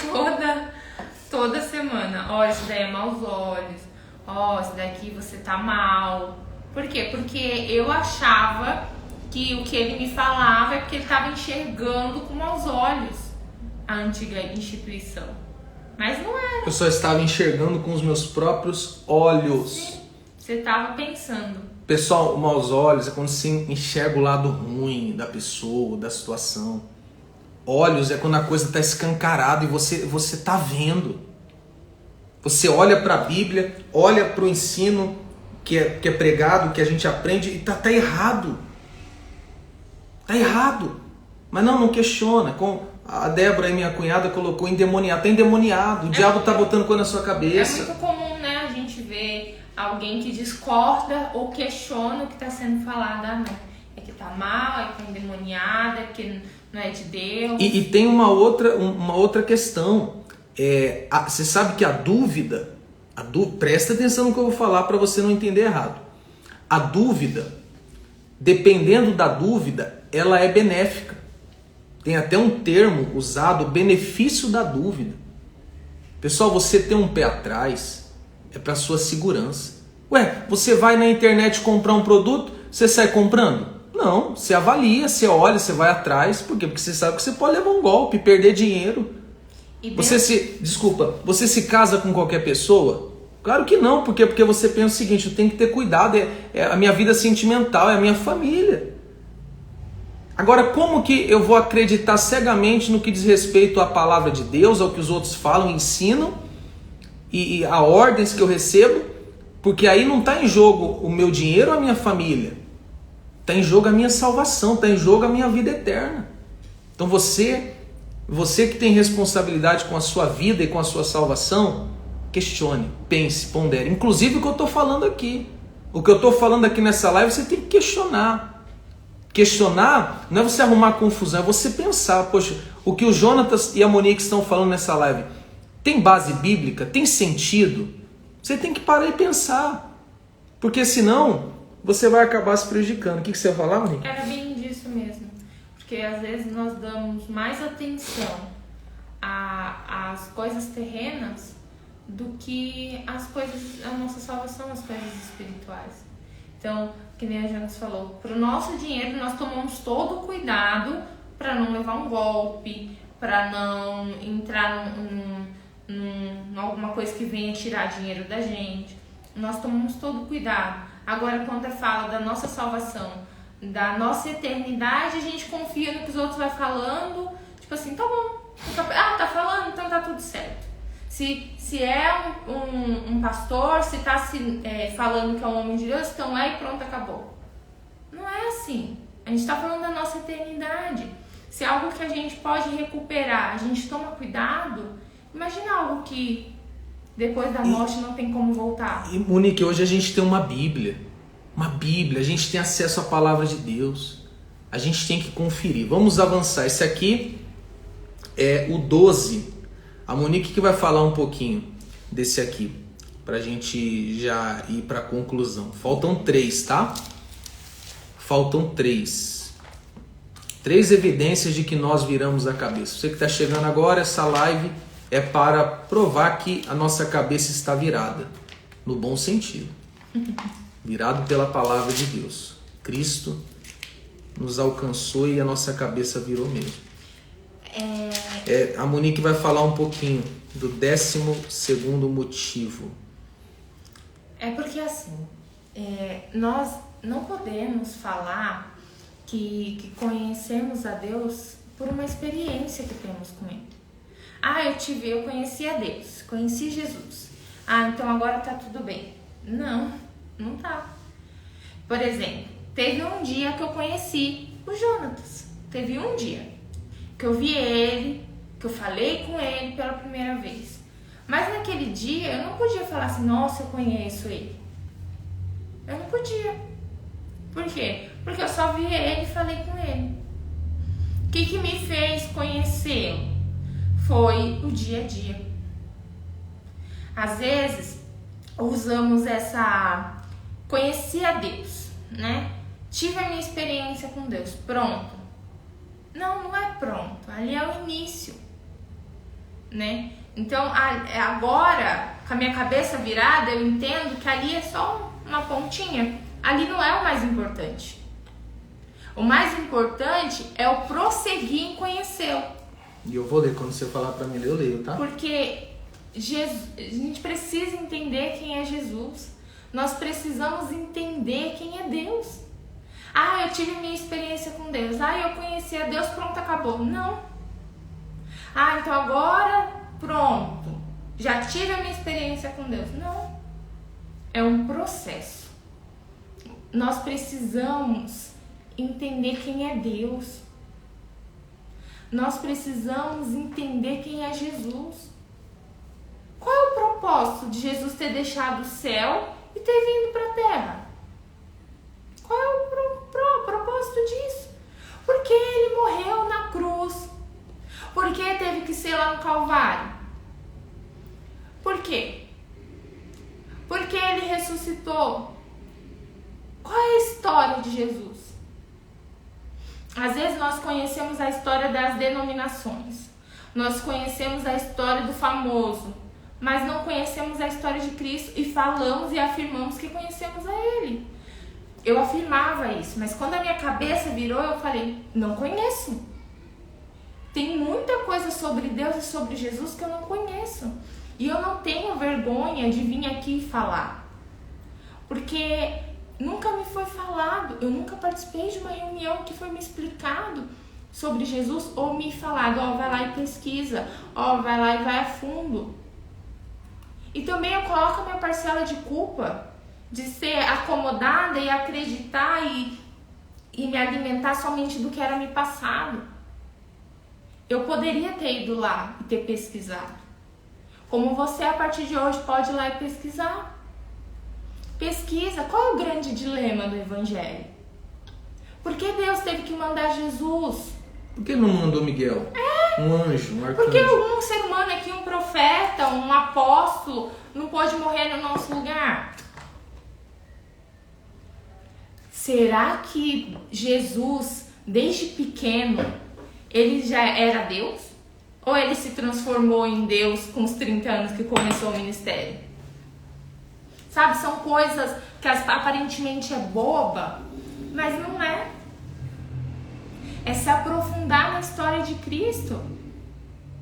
Speaker 2: toda semana. Olha, isso daí é maus olhos. Ó, isso daqui você tá mal. Por quê? Porque eu achava que o que ele me falava é porque ele estava enxergando com maus olhos a antiga instituição. Mas não era.
Speaker 1: Eu só estava enxergando com os meus próprios olhos.
Speaker 2: Sim, você estava pensando.
Speaker 1: Pessoal, maus olhos é quando você enxerga o lado ruim da pessoa, da situação. Olhos é quando a coisa está escancarada e você está vendo. Você olha para a Bíblia, olha para o ensino que é pregado, que a gente aprende e tá errado. Tá errado. Mas não questiona. A Débora, minha cunhada, colocou endemoniado. Tá endemoniado. O diabo tá botando coisa na sua cabeça.
Speaker 2: É muito comum, né, a gente ver alguém que discorda ou questiona o que está sendo falado. Ah, não. É que tá mal, é que tá endemoniado, é que não é de Deus.
Speaker 1: E tem uma outra questão. Você sabe que a dúvida, presta atenção no que eu vou falar para você não entender errado. A dúvida, dependendo da dúvida, ela é benéfica. Tem até um termo usado, benefício da dúvida. Pessoal, você ter um pé atrás é para sua segurança. Ué, você vai na internet comprar um produto, você sai comprando? Não, você avalia, você olha, você vai atrás. Por quê? Porque você sabe que você pode levar um golpe, perder dinheiro. Você se casa com qualquer pessoa? Claro que não, porque você pensa o seguinte, eu tenho que ter cuidado, é a minha vida sentimental, é a minha família. Agora, como que eu vou acreditar cegamente no que diz respeito à palavra de Deus, ao que os outros falam, ensinam, e a ordens que eu recebo? Porque aí não está em jogo o meu dinheiro ou a minha família. Está em jogo a minha salvação, está em jogo a minha vida eterna. Então você que tem responsabilidade com a sua vida e com a sua salvação, questione, pense, pondere. Inclusive o que eu estou falando aqui. O que eu estou falando aqui nessa live, você tem que questionar. Questionar não é você arrumar confusão, é você pensar, poxa, o que o Jonatas e a Monique estão falando nessa live tem base bíblica? Tem sentido? Você tem que parar e pensar. Porque senão você vai acabar se prejudicando. O que você vai falar, Monique?
Speaker 2: Era bem disso mesmo. Porque às vezes nós damos mais atenção às coisas terrenas do que as coisas, a nossa salvação, as coisas espirituais. Então, que nem a Jonas falou, para o nosso dinheiro nós tomamos todo o cuidado para não levar um golpe, para não entrar em alguma coisa que venha tirar dinheiro da gente. Nós tomamos todo o cuidado. Agora, quando fala da nossa salvação, da nossa eternidade, a gente confia no que os outros vão falando. Tipo Tipo assim, tá bom. Tá falando, então tá tudo certo. Se é um pastor, se tá falando que é um homem de Deus, então e pronto, acabou. Não é assim. A gente tá falando da nossa eternidade. Se é algo que a gente pode recuperar, a gente toma cuidado, imagina algo que depois da morte não tem como voltar.
Speaker 1: E Monique, hoje a gente tem uma Bíblia, a gente tem acesso à palavra de Deus, a gente tem que conferir. Vamos avançar. Esse aqui é o 12. A Monique que vai falar um pouquinho desse aqui, pra gente já ir pra conclusão. Faltam 3, tá? Faltam 3 evidências de que nós viramos a cabeça. Você que está chegando agora, essa live é para provar que a nossa cabeça está virada, no bom sentido. Virado pela palavra de Deus. Cristo nos alcançou e a nossa cabeça virou mesmo. A Monique vai falar um pouquinho do 12º motivo.
Speaker 2: É porque assim, nós não podemos falar que conhecemos a Deus por uma experiência que temos com Ele. Eu conheci a Deus, conheci Jesus. Então agora tá tudo bem. Não tá. Por exemplo, teve um dia que eu conheci o Jonatas. Teve um dia que eu vi ele, que eu falei com ele pela primeira vez. Mas naquele dia eu não podia falar assim, nossa, eu conheço ele. Eu não podia. Por quê? Porque eu só vi ele e falei com ele. O que me fez conhecê-lo? Foi o dia a dia. Às vezes, usamos essa... Conheci a Deus, né? Tive a minha experiência com Deus. Pronto. Não é pronto. Ali é o início, né? Então, agora, com a minha cabeça virada, eu entendo que ali é só uma pontinha. Ali não é o mais importante. O mais importante é o prosseguir em conhecê-lo.
Speaker 1: E eu vou ler, quando você falar pra mim ler, eu leio, tá?
Speaker 2: Porque a gente precisa entender quem é Jesus. Nós precisamos entender quem é Deus. Eu tive minha experiência com Deus. Eu conheci a Deus, pronto, acabou. Não. Então agora, pronto. Já tive a minha experiência com Deus. Não. É um processo. Nós precisamos entender quem é Deus. Nós precisamos entender quem é Jesus. Qual é o propósito de Jesus ter deixado o céu e ter vindo para a terra? Qual é o propósito disso? Porque ele morreu na cruz. Por que teve que ser lá no Calvário? Por quê? Porque ele ressuscitou. Qual é a história de Jesus? Às vezes nós conhecemos a história das denominações. Nós conhecemos a história do famoso. Mas não conhecemos a história de Cristo e falamos e afirmamos que conhecemos a Ele. Eu afirmava isso, mas quando a minha cabeça virou, eu falei, não conheço. Tem muita coisa sobre Deus e sobre Jesus que eu não conheço. E eu não tenho vergonha de vir aqui falar. Porque nunca me foi falado, eu nunca participei de uma reunião que foi me explicado sobre Jesus ou me falado, vai lá e pesquisa, vai lá e vai a fundo. E também eu coloco a minha parcela de culpa de ser acomodada e acreditar e me alimentar somente do que era me passado. Eu poderia ter ido lá e ter pesquisado. Como você, a partir de hoje, pode ir lá e pesquisar. Pesquisa. Qual é o grande dilema do Evangelho? Por que Deus teve que mandar Jesus?
Speaker 1: Por que não mandou Miguel? Um anjo, um arcanjo.
Speaker 2: Porque um ser humano aqui, um profeta, um apóstolo, não pode morrer no nosso lugar? Será que Jesus, desde pequeno, ele já era Deus? Ou ele se transformou em Deus com os 30 anos que começou o ministério? Sabe, são coisas que aparentemente é boba, mas não é. É se aprofundar na história de Cristo,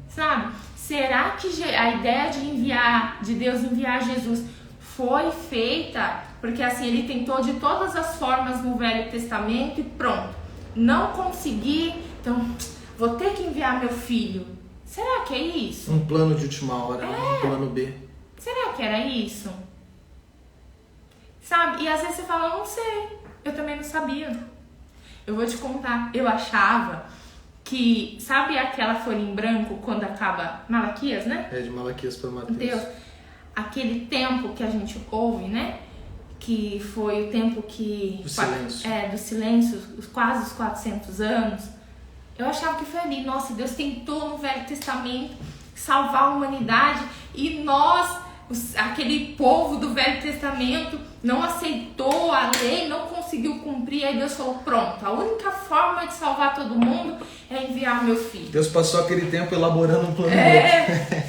Speaker 2: sabe? Será que a ideia de Deus enviar Jesus foi feita porque assim ele tentou de todas as formas no Velho Testamento e pronto, não consegui, então vou ter que enviar meu filho. Será que é isso?
Speaker 1: Um plano de última hora, um plano B.
Speaker 2: Será que era isso? Sabe? E às vezes você fala, eu não sei. Eu também não sabia. Eu vou te contar. Eu achava que, sabe aquela folha em branco quando acaba Malaquias, né?
Speaker 1: É de Malaquias para Mateus.
Speaker 2: Deus, aquele tempo que a gente ouve, né? Que foi o tempo que...
Speaker 1: Do silêncio.
Speaker 2: Do silêncio, quase os 400 anos. Eu achava que foi ali. Nossa, Deus tentou no Velho Testamento salvar a humanidade e nós, aquele povo do Velho Testamento, não aceitou a lei, não conseguiu cumprir. Aí Deus falou, pronto, a única forma de salvar todo mundo é enviar meu filho.
Speaker 1: Deus passou aquele tempo elaborando um plano B.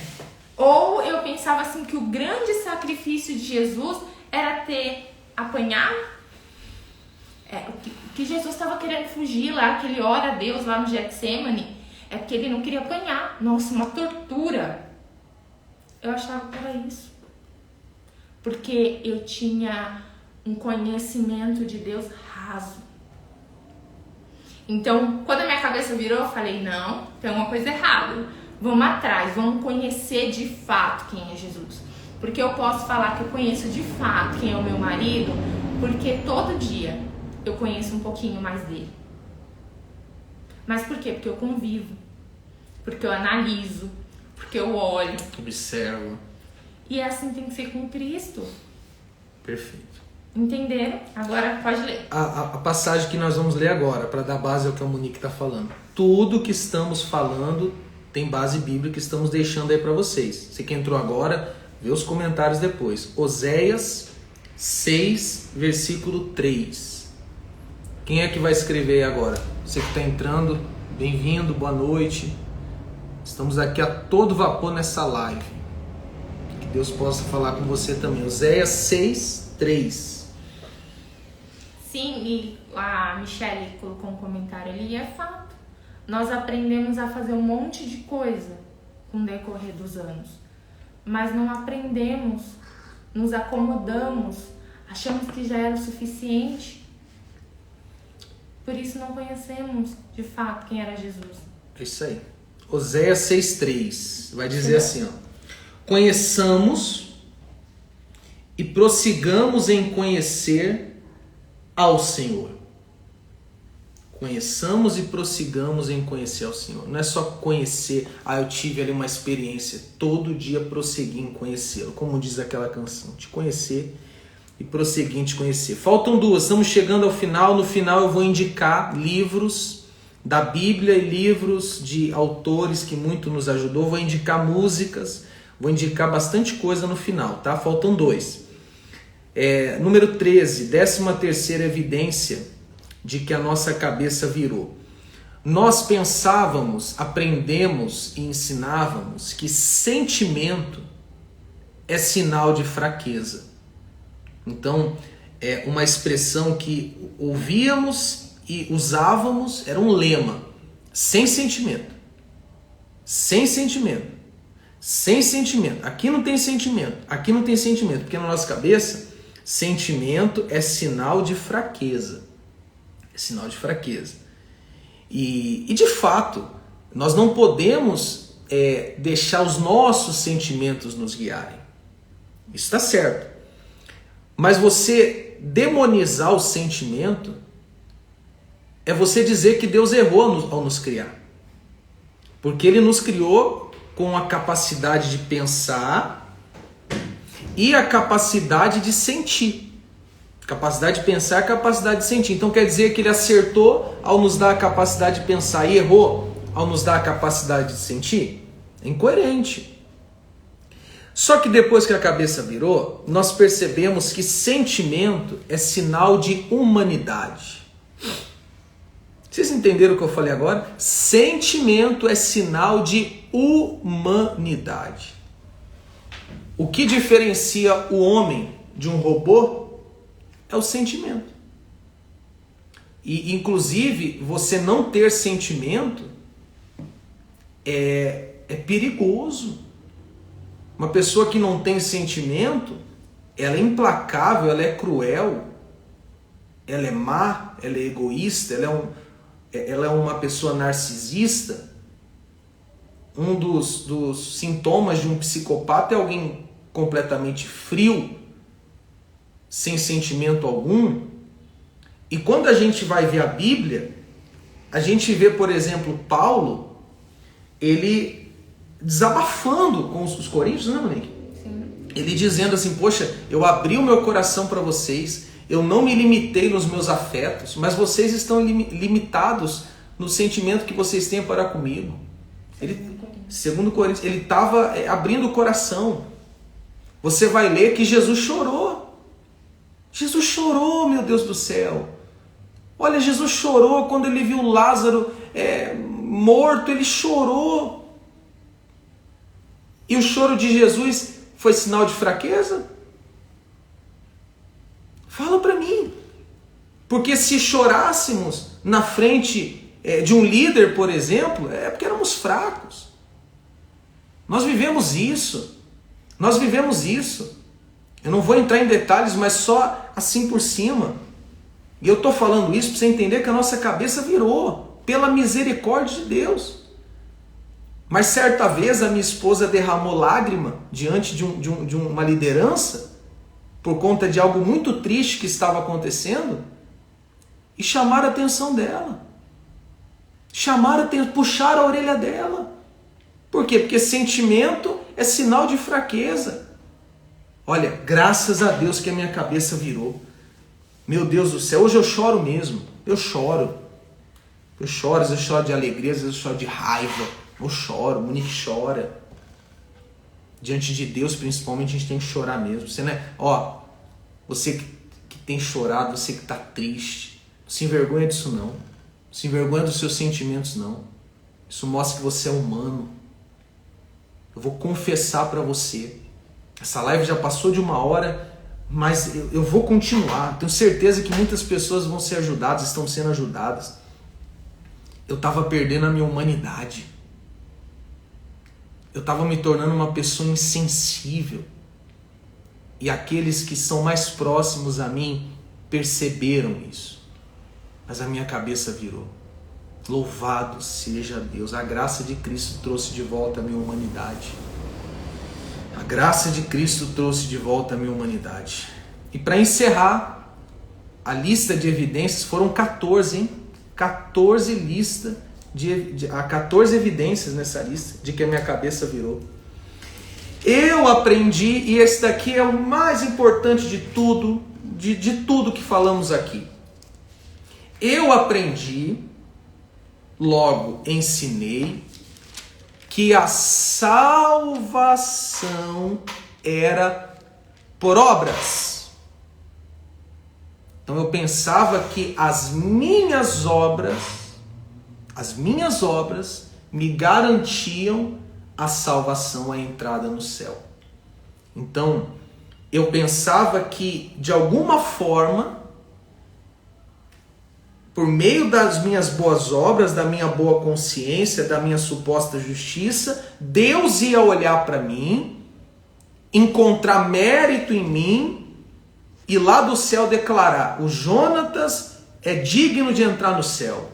Speaker 2: Ou eu pensava assim que o grande sacrifício de Jesus era ter apanhado. O que Jesus estava querendo fugir lá, que ele ora a Deus lá no Getsemane, é porque ele não queria apanhar. Nossa, uma tortura. Eu achava que era isso. Porque eu tinha um conhecimento de Deus raso. Então, quando a minha cabeça virou, eu falei, não, tem uma coisa errada. Vamos atrás, vamos conhecer de fato quem é Jesus. Porque eu posso falar que eu conheço de fato quem é o meu marido, porque todo dia eu conheço um pouquinho mais dele. Mas por quê? Porque eu convivo, porque eu analiso, porque eu olho.
Speaker 1: Observo.
Speaker 2: E assim tem que ser com Cristo.
Speaker 1: Perfeito.
Speaker 2: Entenderam? Agora pode ler.
Speaker 1: A passagem que nós vamos ler agora, para dar base ao que a Monique está falando. Tudo que estamos falando tem base bíblica que estamos deixando aí para vocês. Você que entrou agora, vê os comentários depois. Oséias 6, versículo 3. Quem é que vai escrever aí agora? Você que está entrando, bem-vindo, boa noite. Estamos aqui a todo vapor nessa live. Que Deus possa falar com você também. Oséias 6, 3.
Speaker 2: Sim, e a Michelle colocou um comentário ali, e é fato. Nós aprendemos a fazer um monte de coisa com o decorrer dos anos. Mas não aprendemos, nos acomodamos, achamos que já era o suficiente. Por isso não conhecemos de fato quem era Jesus.
Speaker 1: É isso aí. Oséias 6,3 vai dizer assim, ó: conheçamos e prossigamos em conhecer ao Senhor. Conheçamos e prossigamos em conhecer ao Senhor. Não é só conhecer, eu tive ali uma experiência. Todo dia prosseguir em conhecê-lo. Como diz aquela canção, te conhecer e prosseguir em te conhecer. Faltam duas, estamos chegando ao final. No final eu vou indicar livros da Bíblia e livros de autores que muito nos ajudou. Vou indicar músicas, vou indicar bastante coisa no final, tá? Faltam dois. Número 13, 13ª evidência de que a nossa cabeça virou. Nós pensávamos, aprendemos e ensinávamos que sentimento é sinal de fraqueza. Então, é uma expressão que ouvíamos e usávamos, era um lema: sem sentimento. Sem sentimento. Sem sentimento. Aqui não tem sentimento. Aqui não tem sentimento. Porque na nossa cabeça, sentimento é sinal de fraqueza. É sinal de fraqueza. E de fato, nós não podemos deixar os nossos sentimentos nos guiarem. Isso está certo. Mas você demonizar o sentimento é você dizer que Deus errou ao nos criar. Porque Ele nos criou com a capacidade de pensar e a capacidade de sentir. Capacidade de pensar e capacidade de sentir. Então quer dizer que Ele acertou ao nos dar a capacidade de pensar e errou ao nos dar a capacidade de sentir? É incoerente. Só que depois que a cabeça virou, nós percebemos que sentimento é sinal de humanidade. Vocês entenderam o que eu falei agora? Sentimento é sinal de humanidade. O que diferencia o homem de um robô é o sentimento. E, inclusive, você não ter sentimento é perigoso. Uma pessoa que não tem sentimento, ela é implacável, ela é cruel, ela é má, ela é egoísta, ela ela é uma pessoa narcisista, um dos sintomas de um psicopata é alguém completamente frio, sem sentimento algum. E quando a gente vai ver a Bíblia, a gente vê, por exemplo, Paulo, ele desabafando com os coríntios, né, Monique?
Speaker 2: Sim.
Speaker 1: Ele dizendo assim, poxa, eu abri o meu coração para vocês, eu não me limitei nos meus afetos, mas vocês estão limitados no sentimento que vocês têm para comigo. Ele, segundo Coríntios, ele estava abrindo o coração. Você vai ler que Jesus chorou. Jesus chorou, meu Deus do céu. Olha, Jesus chorou quando ele viu Lázaro morto, ele chorou. E o choro de Jesus foi sinal de fraqueza? Fala para mim. Porque se chorássemos na frente de um líder, por exemplo, é porque éramos fracos. Nós vivemos isso. Nós vivemos isso. Eu não vou entrar em detalhes, mas só assim por cima. E eu estou falando isso para você entender que a nossa cabeça virou pela misericórdia de Deus. Mas certa vez a minha esposa derramou lágrima diante de uma liderança por conta de algo muito triste que estava acontecendo e chamaram a atenção dela. Puxaram a orelha dela. Por quê? Porque sentimento é sinal de fraqueza. Olha, graças a Deus que a minha cabeça virou. Meu Deus do céu, hoje eu choro mesmo. Eu choro. Às vezes eu choro de alegria, às vezes eu choro de raiva. Eu choro, o Monique chora. Diante de Deus, principalmente, a gente tem que chorar mesmo. Você, né? Você que tem chorado, você que está triste, não se envergonha disso não. Não se envergonha dos seus sentimentos não. Isso mostra que você é humano. Eu vou confessar para você. Essa live já passou de 1 hora, mas eu vou continuar. Tenho certeza que muitas pessoas vão ser ajudadas, estão sendo ajudadas. Eu estava perdendo a minha humanidade. Eu estava me tornando uma pessoa insensível. E aqueles que são mais próximos a mim perceberam isso. Mas a minha cabeça virou. Louvado seja Deus. A graça de Cristo trouxe de volta a minha humanidade. A graça de Cristo trouxe de volta a minha humanidade. E para encerrar, a lista de evidências foram 14, hein? 14 listas, 14 evidências nessa lista de que a minha cabeça virou. Eu aprendi, e esse daqui é o mais importante de tudo, de tudo que falamos aqui. Eu aprendi, logo ensinei, que a salvação era por obras. Então eu pensava que as minhas obras me garantiam a salvação, a entrada no céu. Então eu pensava que de alguma forma, por meio das minhas boas obras, da minha boa consciência, da minha suposta justiça, Deus ia olhar para mim, encontrar mérito em mim e lá do céu declarar: o Jonatas é digno de entrar no céu,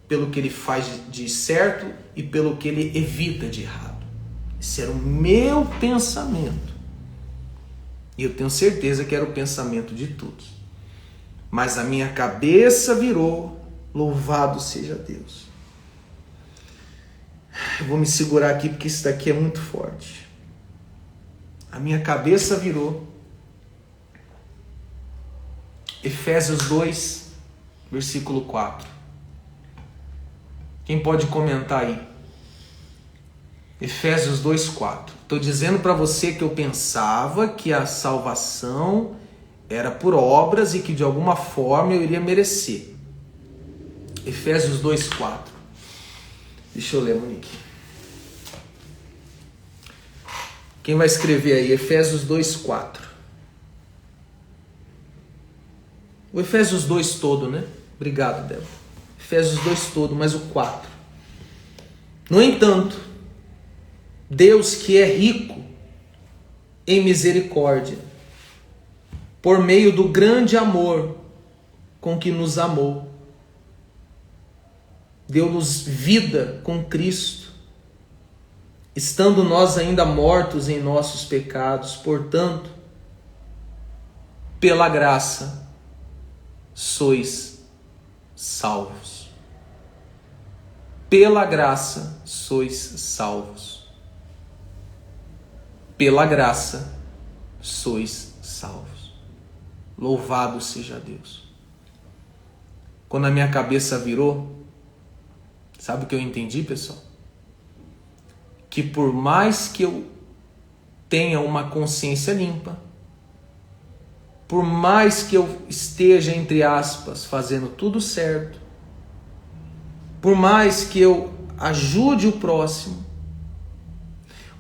Speaker 1: pelo que ele faz de certo e pelo que ele evita de errado. Esse era o meu pensamento. E eu tenho certeza que era o pensamento de todos. Mas a minha cabeça virou, louvado seja Deus. Eu vou me segurar aqui porque isso daqui é muito forte. A minha cabeça virou. Efésios 2, versículo 4. Quem pode comentar aí? Efésios 2, 4. Estou dizendo para você que eu pensava que a salvação era por obras e que de alguma forma eu iria merecer. Efésios 2, 4. Deixa eu ler, Monique. Quem vai escrever aí? Efésios 2, 4. O Efésios 2 todo, né? Obrigado, Débora. Efésios 2 todo, mas o 4. No entanto, Deus que é rico em misericórdia, por meio do grande amor com que nos amou, deu-nos vida com Cristo, estando nós ainda mortos em nossos pecados. Portanto, pela graça sois salvos. Pela graça sois salvos. Pela graça sois salvos. Louvado seja Deus. Quando a minha cabeça virou, sabe o que eu entendi, pessoal? Que por mais que eu tenha uma consciência limpa, por mais que eu esteja, entre aspas, fazendo tudo certo, por mais que eu ajude o próximo,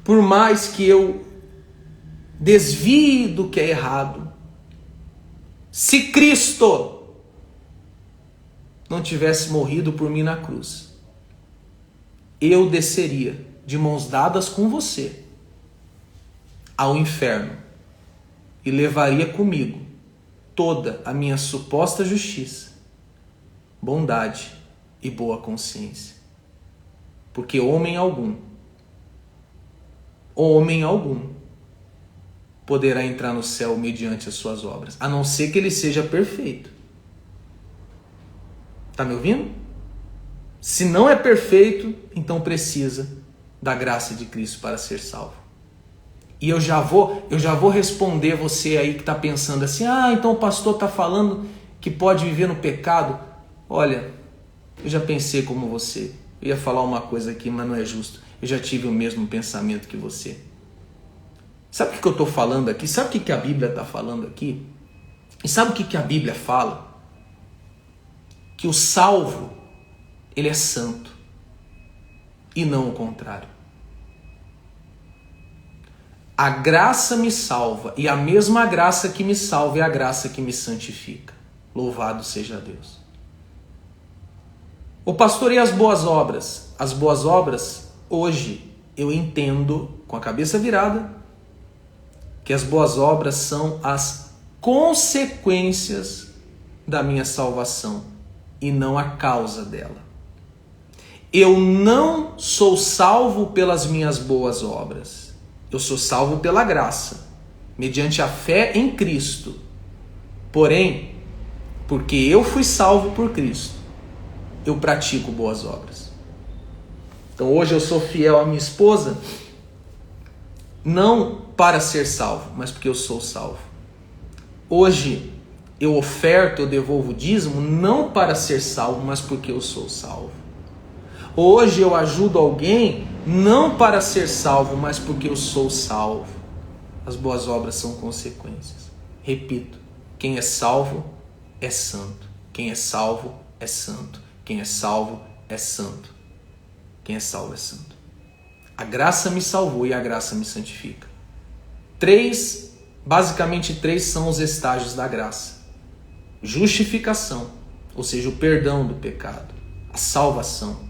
Speaker 1: por mais que eu desvie do que é errado, se Cristo não tivesse morrido por mim na cruz, eu desceria de mãos dadas com você ao inferno e levaria comigo toda a minha suposta justiça, bondade e boa consciência. Porque homem algum poderá entrar no céu mediante as suas obras, a não ser que ele seja perfeito. Tá me ouvindo? Se não é perfeito, então precisa da graça de Cristo para ser salvo. E eu já vou responder você aí que está pensando assim, então o pastor está falando que pode viver no pecado. Olha, eu já pensei como você. Eu ia falar uma coisa aqui, mas não é justo. Eu já tive o mesmo pensamento que você. Sabe o que eu estou falando aqui? Sabe o que a Bíblia está falando aqui? E sabe o que a Bíblia fala? Que o salvo, ele é santo. E não o contrário. A graça me salva, e a mesma graça que me salva é a graça que me santifica. Louvado seja Deus. O pastor, e as boas obras? As boas obras, hoje, eu entendo, com a cabeça virada, que as boas obras são as consequências da minha salvação, e não a causa dela. Eu não sou salvo pelas minhas boas obras. Eu sou salvo pela graça, mediante a fé em Cristo. Porém, porque eu fui salvo por Cristo, eu pratico boas obras. Então hoje eu sou fiel à minha esposa, não para ser salvo, mas porque eu sou salvo. Hoje eu oferto, eu devolvo o dízimo, não para ser salvo, mas porque eu sou salvo. Hoje eu ajudo alguém, não para ser salvo, mas porque eu sou salvo. As boas obras são consequências. Repito, quem é salvo é santo. Quem é salvo é santo. Quem é salvo é santo. Quem é salvo é santo. A graça me salvou e a graça me santifica. Basicamente três são os estágios da graça. Justificação, ou seja, o perdão do pecado. A salvação.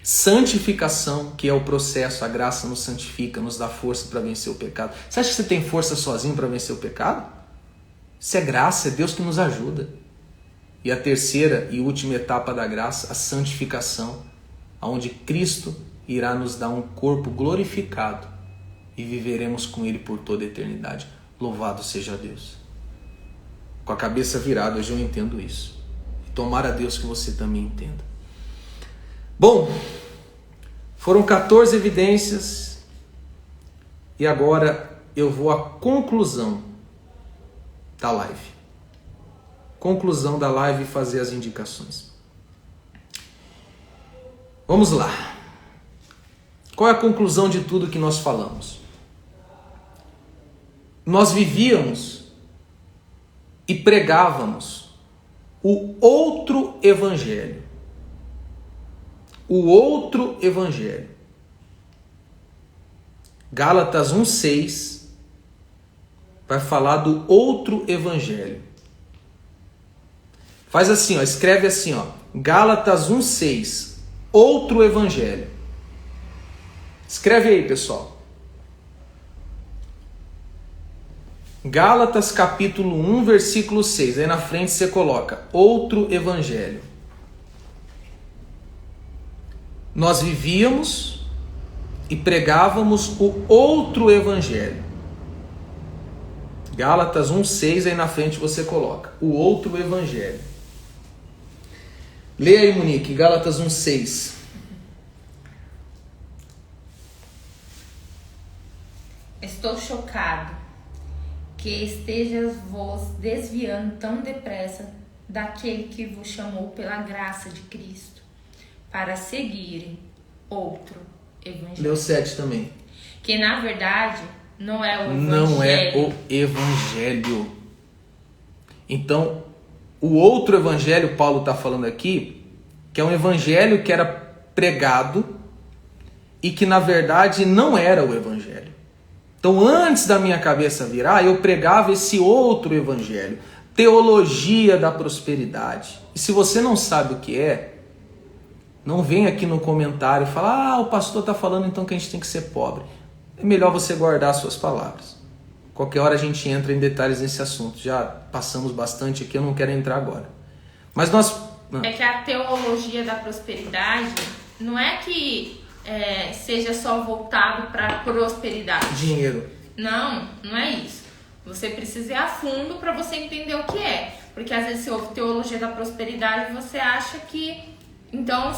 Speaker 1: Santificação, que é o processo, a graça nos santifica, nos dá força para vencer o pecado. Você acha que você tem força sozinho para vencer o pecado? Isso é graça, é Deus que nos ajuda. E a terceira e última etapa da graça, a santificação, onde Cristo irá nos dar um corpo glorificado e viveremos com Ele por toda a eternidade. Louvado seja Deus. Com a cabeça virada, hoje eu entendo isso. E tomara a Deus que você também entenda. Bom, foram 14 evidências e agora eu vou à conclusão da live. Conclusão da live e fazer as indicações. Vamos lá. Qual é a conclusão de tudo que nós falamos? Nós vivíamos e pregávamos o outro evangelho. O outro evangelho. Gálatas 1:6 vai falar do outro evangelho. Faz assim, escreve assim, Gálatas 1:6, outro evangelho. Escreve aí, pessoal. Gálatas capítulo 1, versículo 6. Aí na frente você coloca outro evangelho. nós vivíamos e pregávamos o outro evangelho. Gálatas 1:6, aí na frente você coloca o outro evangelho. Leia aí, Monique, Gálatas 1:6.
Speaker 2: Estou chocado que estejas vos desviando tão depressa daquele que vos chamou pela graça de Cristo para seguirem outro evangelho.
Speaker 1: Leu 7 também.
Speaker 2: Que na verdade não é o evangelho.
Speaker 1: Não é o evangelho. Então, o outro evangelho, Paulo está falando aqui, que é um evangelho que era pregado e que na verdade não era o evangelho. Então, antes da minha cabeça virar, eu pregava esse outro evangelho, teologia da prosperidade. E se você não sabe o que é, não vem aqui no comentário e fala: o pastor está falando então que a gente tem que ser pobre. É melhor você guardar suas palavras. Qualquer hora a gente entra em detalhes nesse assunto. Já passamos bastante aqui, eu não quero entrar agora. Mas nós...
Speaker 2: É que a teologia da prosperidade não é que seja só voltado para prosperidade.
Speaker 1: Dinheiro.
Speaker 2: Não, não é isso. Você precisa ir a fundo para você entender o que é. Porque às vezes você ouve teologia da prosperidade e você acha que... Então,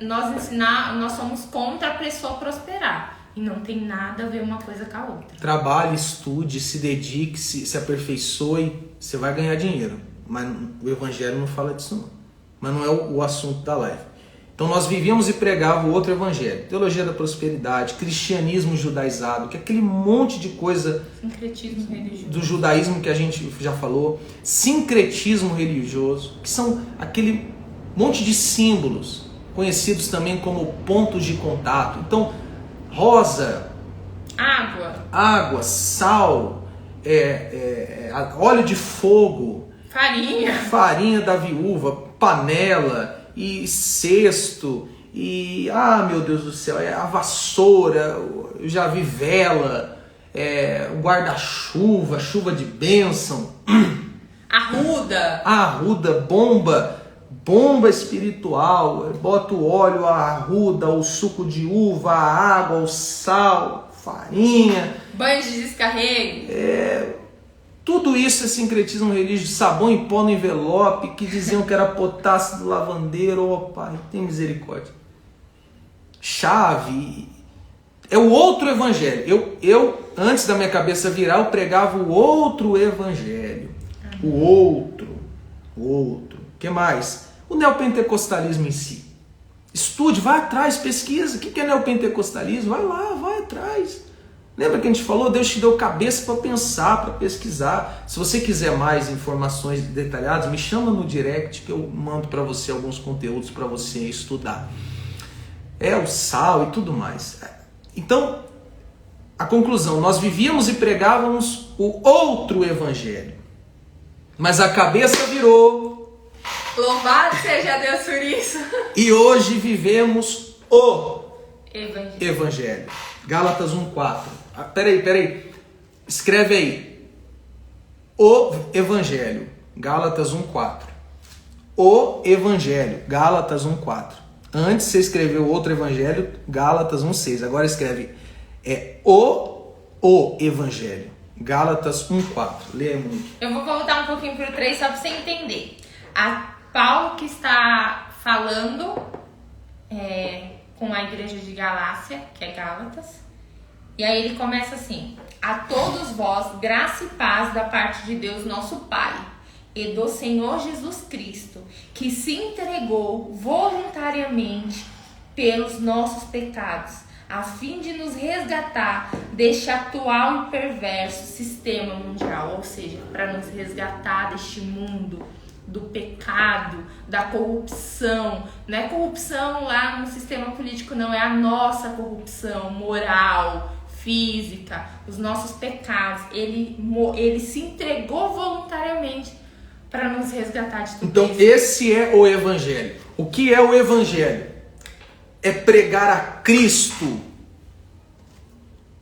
Speaker 2: nós somos contra a pessoa prosperar. E não tem nada a ver uma coisa com a outra.
Speaker 1: Trabalhe, estude, se dedique, se aperfeiçoe, você vai ganhar dinheiro. Mas o evangelho não fala disso não. Mas não é o assunto da live. Então nós vivíamos e pregávamos o outro evangelho. Teologia da prosperidade, cristianismo judaizado, que é aquele monte de coisa...
Speaker 2: Sincretismo religioso.
Speaker 1: Do judaísmo que a gente já falou. Sincretismo religioso, que são aquele monte de símbolos, conhecidos também como pontos de contato. Então, rosa, água, sal, óleo de fogo, farinha da viúva, panela e cesto e, meu Deus do céu, a vassoura, eu já vi vela, o guarda-chuva, chuva de bênção, arruda, bomba espiritual, bota o óleo, a arruda, o suco de uva, a água, o sal, farinha.
Speaker 2: Banho de descarrego.
Speaker 1: Tudo isso é sincretismo religioso, sabão em pó no envelope, que diziam que era potássio do lavandeiro. Pai, tem misericórdia. Chave. É o outro evangelho. Eu, antes da minha cabeça virar, eu pregava o outro evangelho. O outro. O que mais? O neopentecostalismo em si. Estude, vai atrás, pesquisa. O que é neopentecostalismo? Vai lá, vai atrás. Lembra que a gente falou? Deus te deu cabeça para pensar, para pesquisar. Se você quiser mais informações detalhadas, me chama no direct que eu mando para você alguns conteúdos para você estudar. O sal e tudo mais. Então, a conclusão, nós vivíamos e pregávamos o outro evangelho. Mas a cabeça virou...
Speaker 2: Louvado seja Deus por isso.
Speaker 1: E hoje vivemos o evangelho. Gálatas 1:4. Peraí. Escreve aí. O evangelho. Gálatas 1:4. O evangelho. Gálatas 1:4. Antes você escreveu outro evangelho. Gálatas 1:6. Agora escreve o evangelho. Gálatas 1:4. Leia muito.
Speaker 2: Eu vou voltar um pouquinho pro 3 só para você entender. Paulo que está falando com a igreja de Galácia, que é Gálatas, e aí ele começa assim: a todos vós, graça e paz da parte de Deus nosso Pai e do Senhor Jesus Cristo, que se entregou voluntariamente pelos nossos pecados, a fim de nos resgatar deste atual e perverso sistema mundial, ou seja, para nos resgatar deste mundo do pecado, da corrupção. Não é corrupção lá no sistema político, não, é a nossa corrupção moral, física, os nossos pecados. Ele se entregou voluntariamente para nos resgatar de tudo
Speaker 1: então,
Speaker 2: isso.
Speaker 1: Esse é o evangelho. O que é o evangelho? É pregar a Cristo,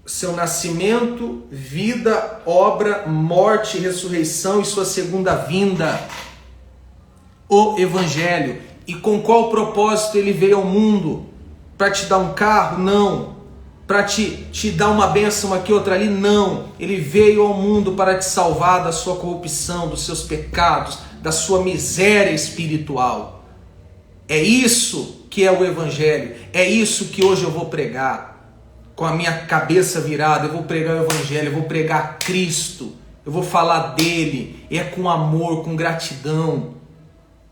Speaker 1: seu nascimento, vida, obra, morte, ressurreição e sua segunda vinda. O evangelho. E com qual propósito ele veio ao mundo? para te dar um carro? Não. Para te dar uma bênção aqui, outra ali? Não. Ele veio ao mundo para te salvar da sua corrupção, dos seus pecados, da sua miséria espiritual. É isso que é o Evangelho. É isso que hoje eu vou pregar. Com a minha cabeça virada, eu vou pregar o Evangelho, eu vou pregar Cristo. Eu vou falar dele. É com amor, com gratidão.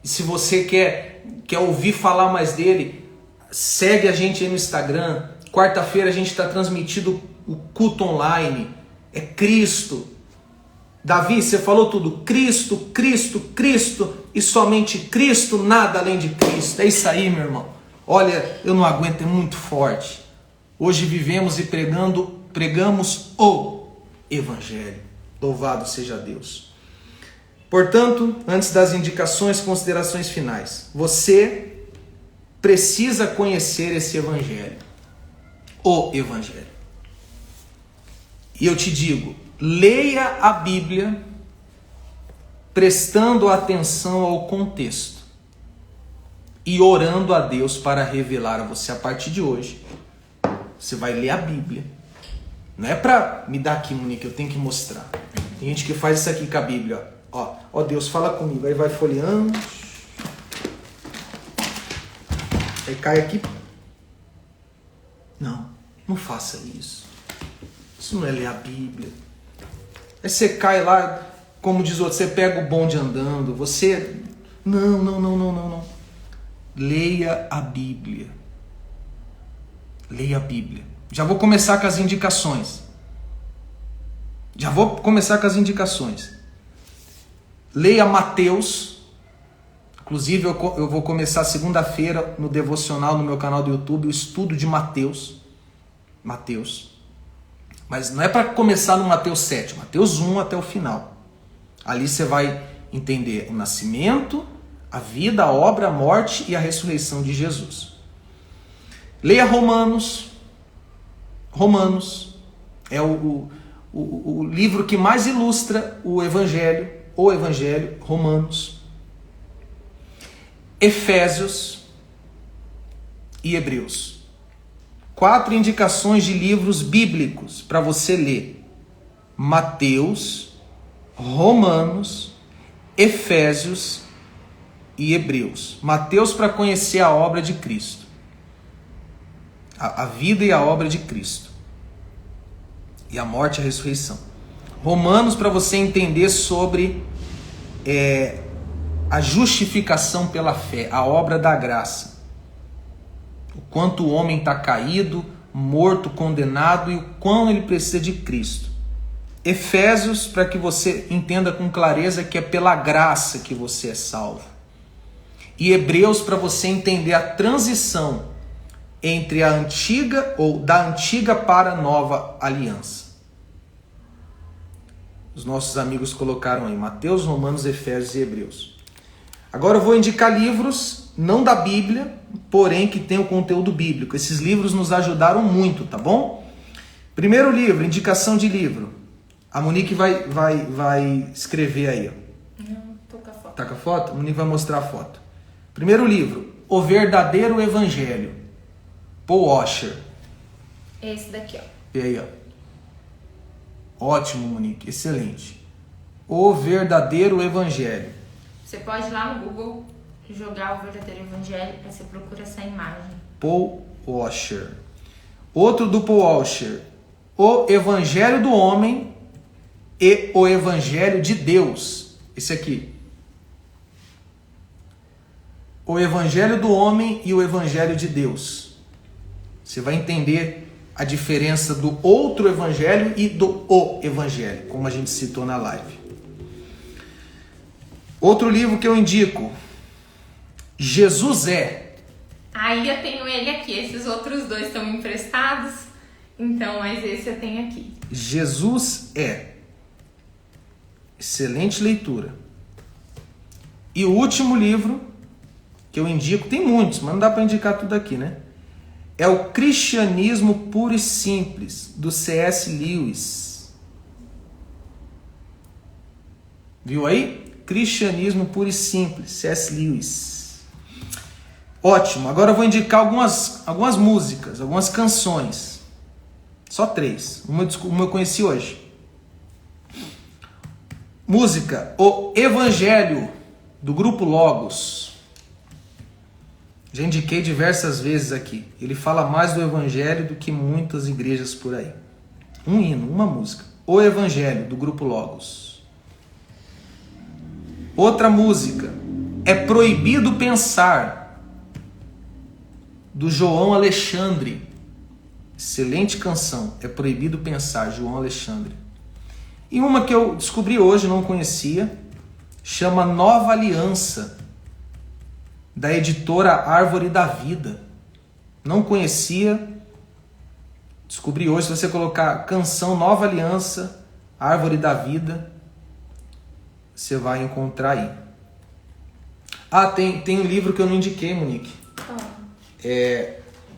Speaker 1: E se você quer ouvir falar mais dele, segue a gente aí no Instagram. Quarta-feira a gente está transmitindo o culto online. É Cristo. Davi, você falou tudo. Cristo, Cristo, Cristo e somente Cristo, nada além de Cristo. É isso aí, meu irmão. Olha, eu não aguento, é muito forte. Hoje vivemos e pregamos o Evangelho. Louvado seja Deus. Portanto, antes das indicações, considerações finais. Você precisa conhecer esse Evangelho. O Evangelho. E eu te digo, leia a Bíblia prestando atenção ao contexto e orando a Deus para revelar a você. A partir de hoje, você vai ler a Bíblia. Não é para me dar aqui, Monique, eu tenho que mostrar. Tem gente que faz isso aqui com a Bíblia. Ó, Deus, fala comigo. Aí vai folheando. Aí cai aqui. Não faça isso. Isso não é ler a Bíblia. Aí você cai lá, como diz o outro, você pega o bonde andando. Você... Não. Leia a Bíblia. Leia a Bíblia. Já vou começar com as indicações. Leia Mateus. Inclusive eu vou começar segunda-feira no devocional no meu canal do YouTube, o estudo de Mateus. Mas não é para começar no Mateus 7, Mateus 1 até o final. Ali você vai entender o nascimento, a vida, a obra, a morte e a ressurreição de Jesus. Leia Romanos. Romanos é o livro que mais ilustra o Evangelho, Romanos. Efésios e Hebreus. 4 indicações de livros bíblicos para você ler. Mateus, Romanos, Efésios e Hebreus. Mateus para conhecer a obra de Cristo. A vida e a obra de Cristo. E a morte e a ressurreição. Romanos para você entender sobre a justificação pela fé, a obra da graça. O quanto o homem está caído, morto, condenado e o quão ele precisa de Cristo. Efésios, para que você entenda com clareza que é pela graça que você é salvo. E Hebreus, para você entender a transição entre a antiga ou da antiga para a nova aliança. Os nossos amigos colocaram aí Mateus, Romanos, Efésios e Hebreus. Agora eu vou indicar livros, não da Bíblia, porém que tem o conteúdo bíblico. Esses livros nos ajudaram muito, tá bom? Primeiro livro, indicação de livro. A Monique vai escrever aí.
Speaker 2: Não, tô com a foto.
Speaker 1: Tá com a foto? A Monique vai mostrar a foto. Primeiro livro, O Verdadeiro Evangelho. Paul Washer.
Speaker 2: Esse daqui, ó.
Speaker 1: E aí, ó. Ótimo, Monique. Excelente. O Verdadeiro Evangelho.
Speaker 2: Você pode ir lá no Google jogar O Verdadeiro Evangelho, aí você procura essa imagem.
Speaker 1: Paul Washer. Outro do Paul Washer. O Evangelho do Homem e o Evangelho de Deus. Esse aqui. O Evangelho do Homem e o Evangelho de Deus. Você vai entender a diferença do outro evangelho e do o evangelho, como a gente citou na live. Outro livro que eu indico, Jesus é.
Speaker 2: Aí eu tenho ele aqui, esses outros dois estão emprestados, então, mas esse eu tenho aqui.
Speaker 1: Jesus é. Excelente leitura. E o último livro que eu indico, tem muitos, mas não dá para indicar tudo aqui, né? É o Cristianismo Puro e Simples, do C.S. Lewis. Viu aí? Cristianismo Puro e Simples, C.S. Lewis. Ótimo, agora eu vou indicar algumas músicas, algumas canções. Só 3. Uma eu conheci hoje. Música O Evangelho, do Grupo Logos. Já indiquei diversas vezes aqui. Ele fala mais do Evangelho do que muitas igrejas por aí. Um hino, uma música. O Evangelho, do Grupo Logos. Outra música. É Proibido Pensar, do João Alexandre. Excelente canção. É Proibido Pensar, João Alexandre. E uma que eu descobri hoje, não conhecia, chama Nova Aliança, da editora Árvore da Vida. Não conhecia, descobri hoje. Se você colocar canção Nova Aliança, Árvore da Vida, você vai encontrar aí. Ah, tem um livro que eu não indiquei, Monique.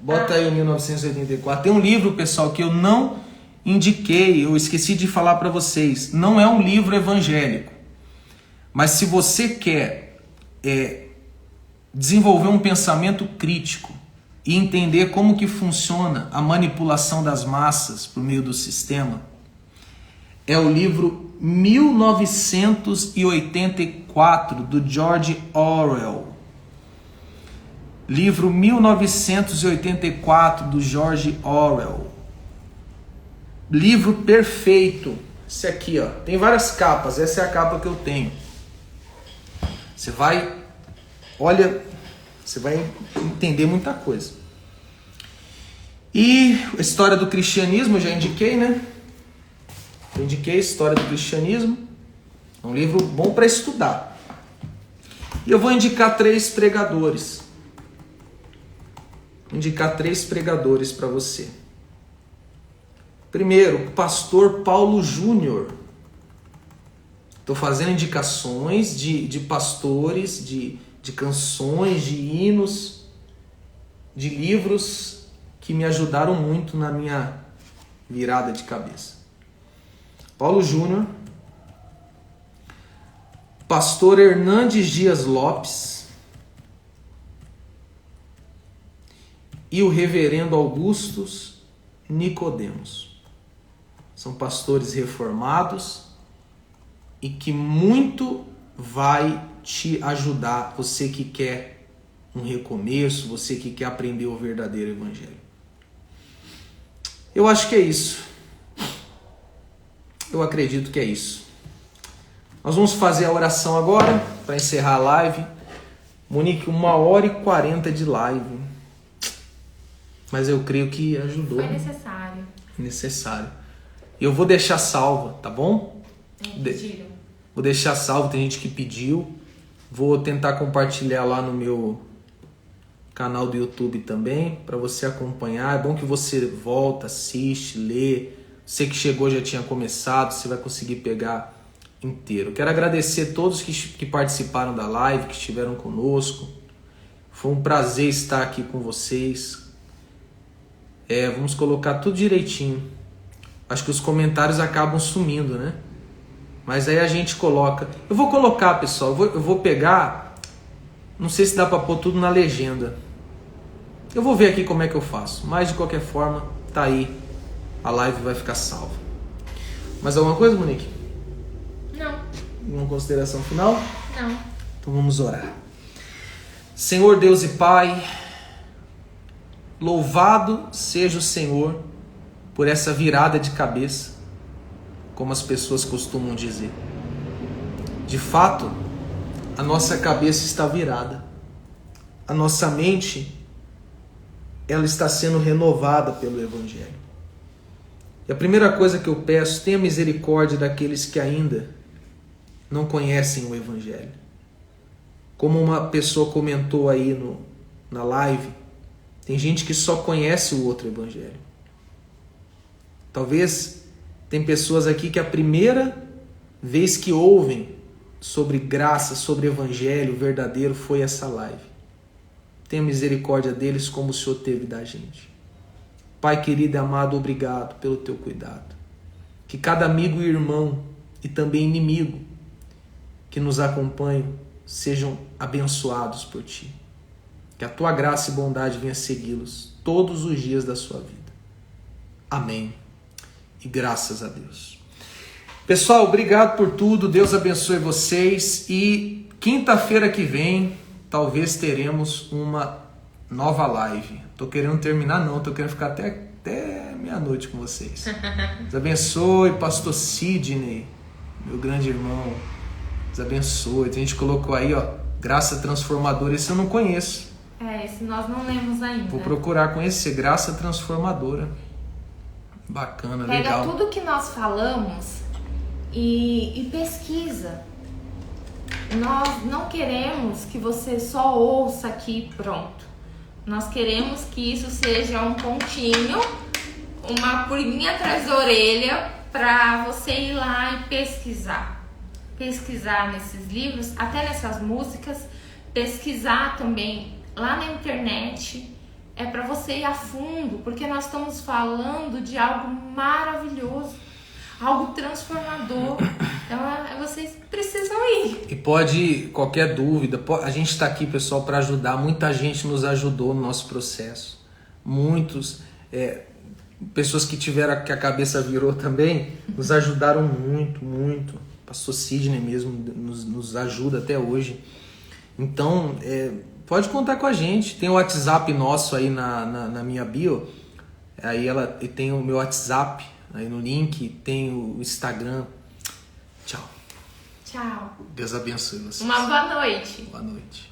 Speaker 1: Bota aí o 1984. Tem um livro, pessoal, que eu não indiquei, eu esqueci de falar para vocês. Não é um livro evangélico. Mas se você quer desenvolver um pensamento crítico e entender como que funciona a manipulação das massas por meio do sistema, é o livro 1984, do George Orwell. Livro 1984, do George Orwell. Livro perfeito. Esse aqui, ó. Tem várias capas. Essa é a capa que eu tenho. Você vai... Olha, você vai entender muita coisa. E a história do cristianismo, eu já indiquei, né? Eu indiquei a história do cristianismo. É um livro bom para estudar. E eu vou indicar 3 pregadores. Vou indicar 3 pregadores para você. Primeiro, o pastor Paulo Júnior. Estou fazendo indicações de pastores, de canções, de hinos, de livros que me ajudaram muito na minha virada de cabeça. Paulo Júnior, pastor Hernandes Dias Lopes e o reverendo Augustus Nicodemos. São pastores reformados e que muito vai te ajudar, você que quer um recomeço, você que quer aprender o verdadeiro evangelho. Eu acho que é isso. Eu acredito que é isso. Nós vamos fazer a oração agora para encerrar a live. Monique, 1h40 de live. Mas eu creio que ajudou.
Speaker 2: Foi necessário.
Speaker 1: Necessário. E eu vou deixar salva, tá bom? Vou deixar salvo, tem gente que pediu. Vou tentar compartilhar lá no meu canal do YouTube também, para você acompanhar. É bom que você volta, assiste, lê. Você que chegou já tinha começado, você vai conseguir pegar inteiro. Quero agradecer a todos que participaram da live, que estiveram conosco. Foi um prazer estar aqui com vocês. Vamos colocar tudo direitinho. Acho que os comentários acabam sumindo, né? Mas aí a gente coloca. Eu vou colocar, pessoal. Eu vou pegar. Não sei se dá para pôr tudo na legenda. Eu vou ver aqui como é que eu faço. Mas de qualquer forma, tá aí. A live vai ficar salva. Mais alguma coisa, Monique?
Speaker 2: Não.
Speaker 1: Uma consideração final?
Speaker 2: Não.
Speaker 1: Então vamos orar. Senhor Deus e Pai, louvado seja o Senhor por essa virada de cabeça, como as pessoas costumam dizer. De fato, a nossa cabeça está virada. A nossa mente, ela está sendo renovada pelo Evangelho. E a primeira coisa que eu peço, tenha misericórdia daqueles que ainda não conhecem o Evangelho. Como uma pessoa comentou aí na live, tem gente que só conhece o outro Evangelho. Talvez tem pessoas aqui que a primeira vez que ouvem sobre graça, sobre Evangelho verdadeiro foi essa live. Tenha misericórdia deles como o Senhor teve da gente. Pai querido e amado, obrigado pelo teu cuidado. Que cada amigo e irmão e também inimigo que nos acompanham sejam abençoados por ti. Que a tua graça e bondade venha segui-los todos os dias da sua vida. Amém. E graças a Deus. Pessoal, obrigado por tudo. Deus abençoe vocês. E quinta-feira que vem, talvez teremos uma nova live. Tô querendo terminar, não. Tô querendo ficar até meia-noite com vocês. Deus abençoe, pastor Sidney, meu grande irmão. Deus abençoe. A gente colocou aí, ó, graça transformadora. Esse eu não conheço.
Speaker 2: Esse nós não lemos ainda.
Speaker 1: Vou procurar conhecer, graça transformadora. Bacana, legal.
Speaker 2: Pega tudo que nós falamos e pesquisa. Nós não queremos que você só ouça aqui pronto. Nós queremos que isso seja um pontinho, uma pulguinha atrás da orelha para você ir lá e pesquisar. Pesquisar nesses livros, até nessas músicas, pesquisar também lá na internet, é para você ir a fundo, porque nós estamos falando de algo maravilhoso, algo transformador. Então vocês precisam ir.
Speaker 1: E pode, qualquer dúvida, a gente está aqui, pessoal, para ajudar. Muita gente nos ajudou no nosso processo. Muitos, pessoas que tiveram, que a cabeça virou também, nos ajudaram muito, muito. O pastor Sidney mesmo nos ajuda até hoje. Então, pode contar com a gente. Tem o WhatsApp nosso aí na minha bio. Aí tem o meu WhatsApp aí no link. Tem o Instagram. Tchau.
Speaker 2: Tchau.
Speaker 1: Deus abençoe vocês.
Speaker 2: Uma boa noite.
Speaker 1: Boa noite.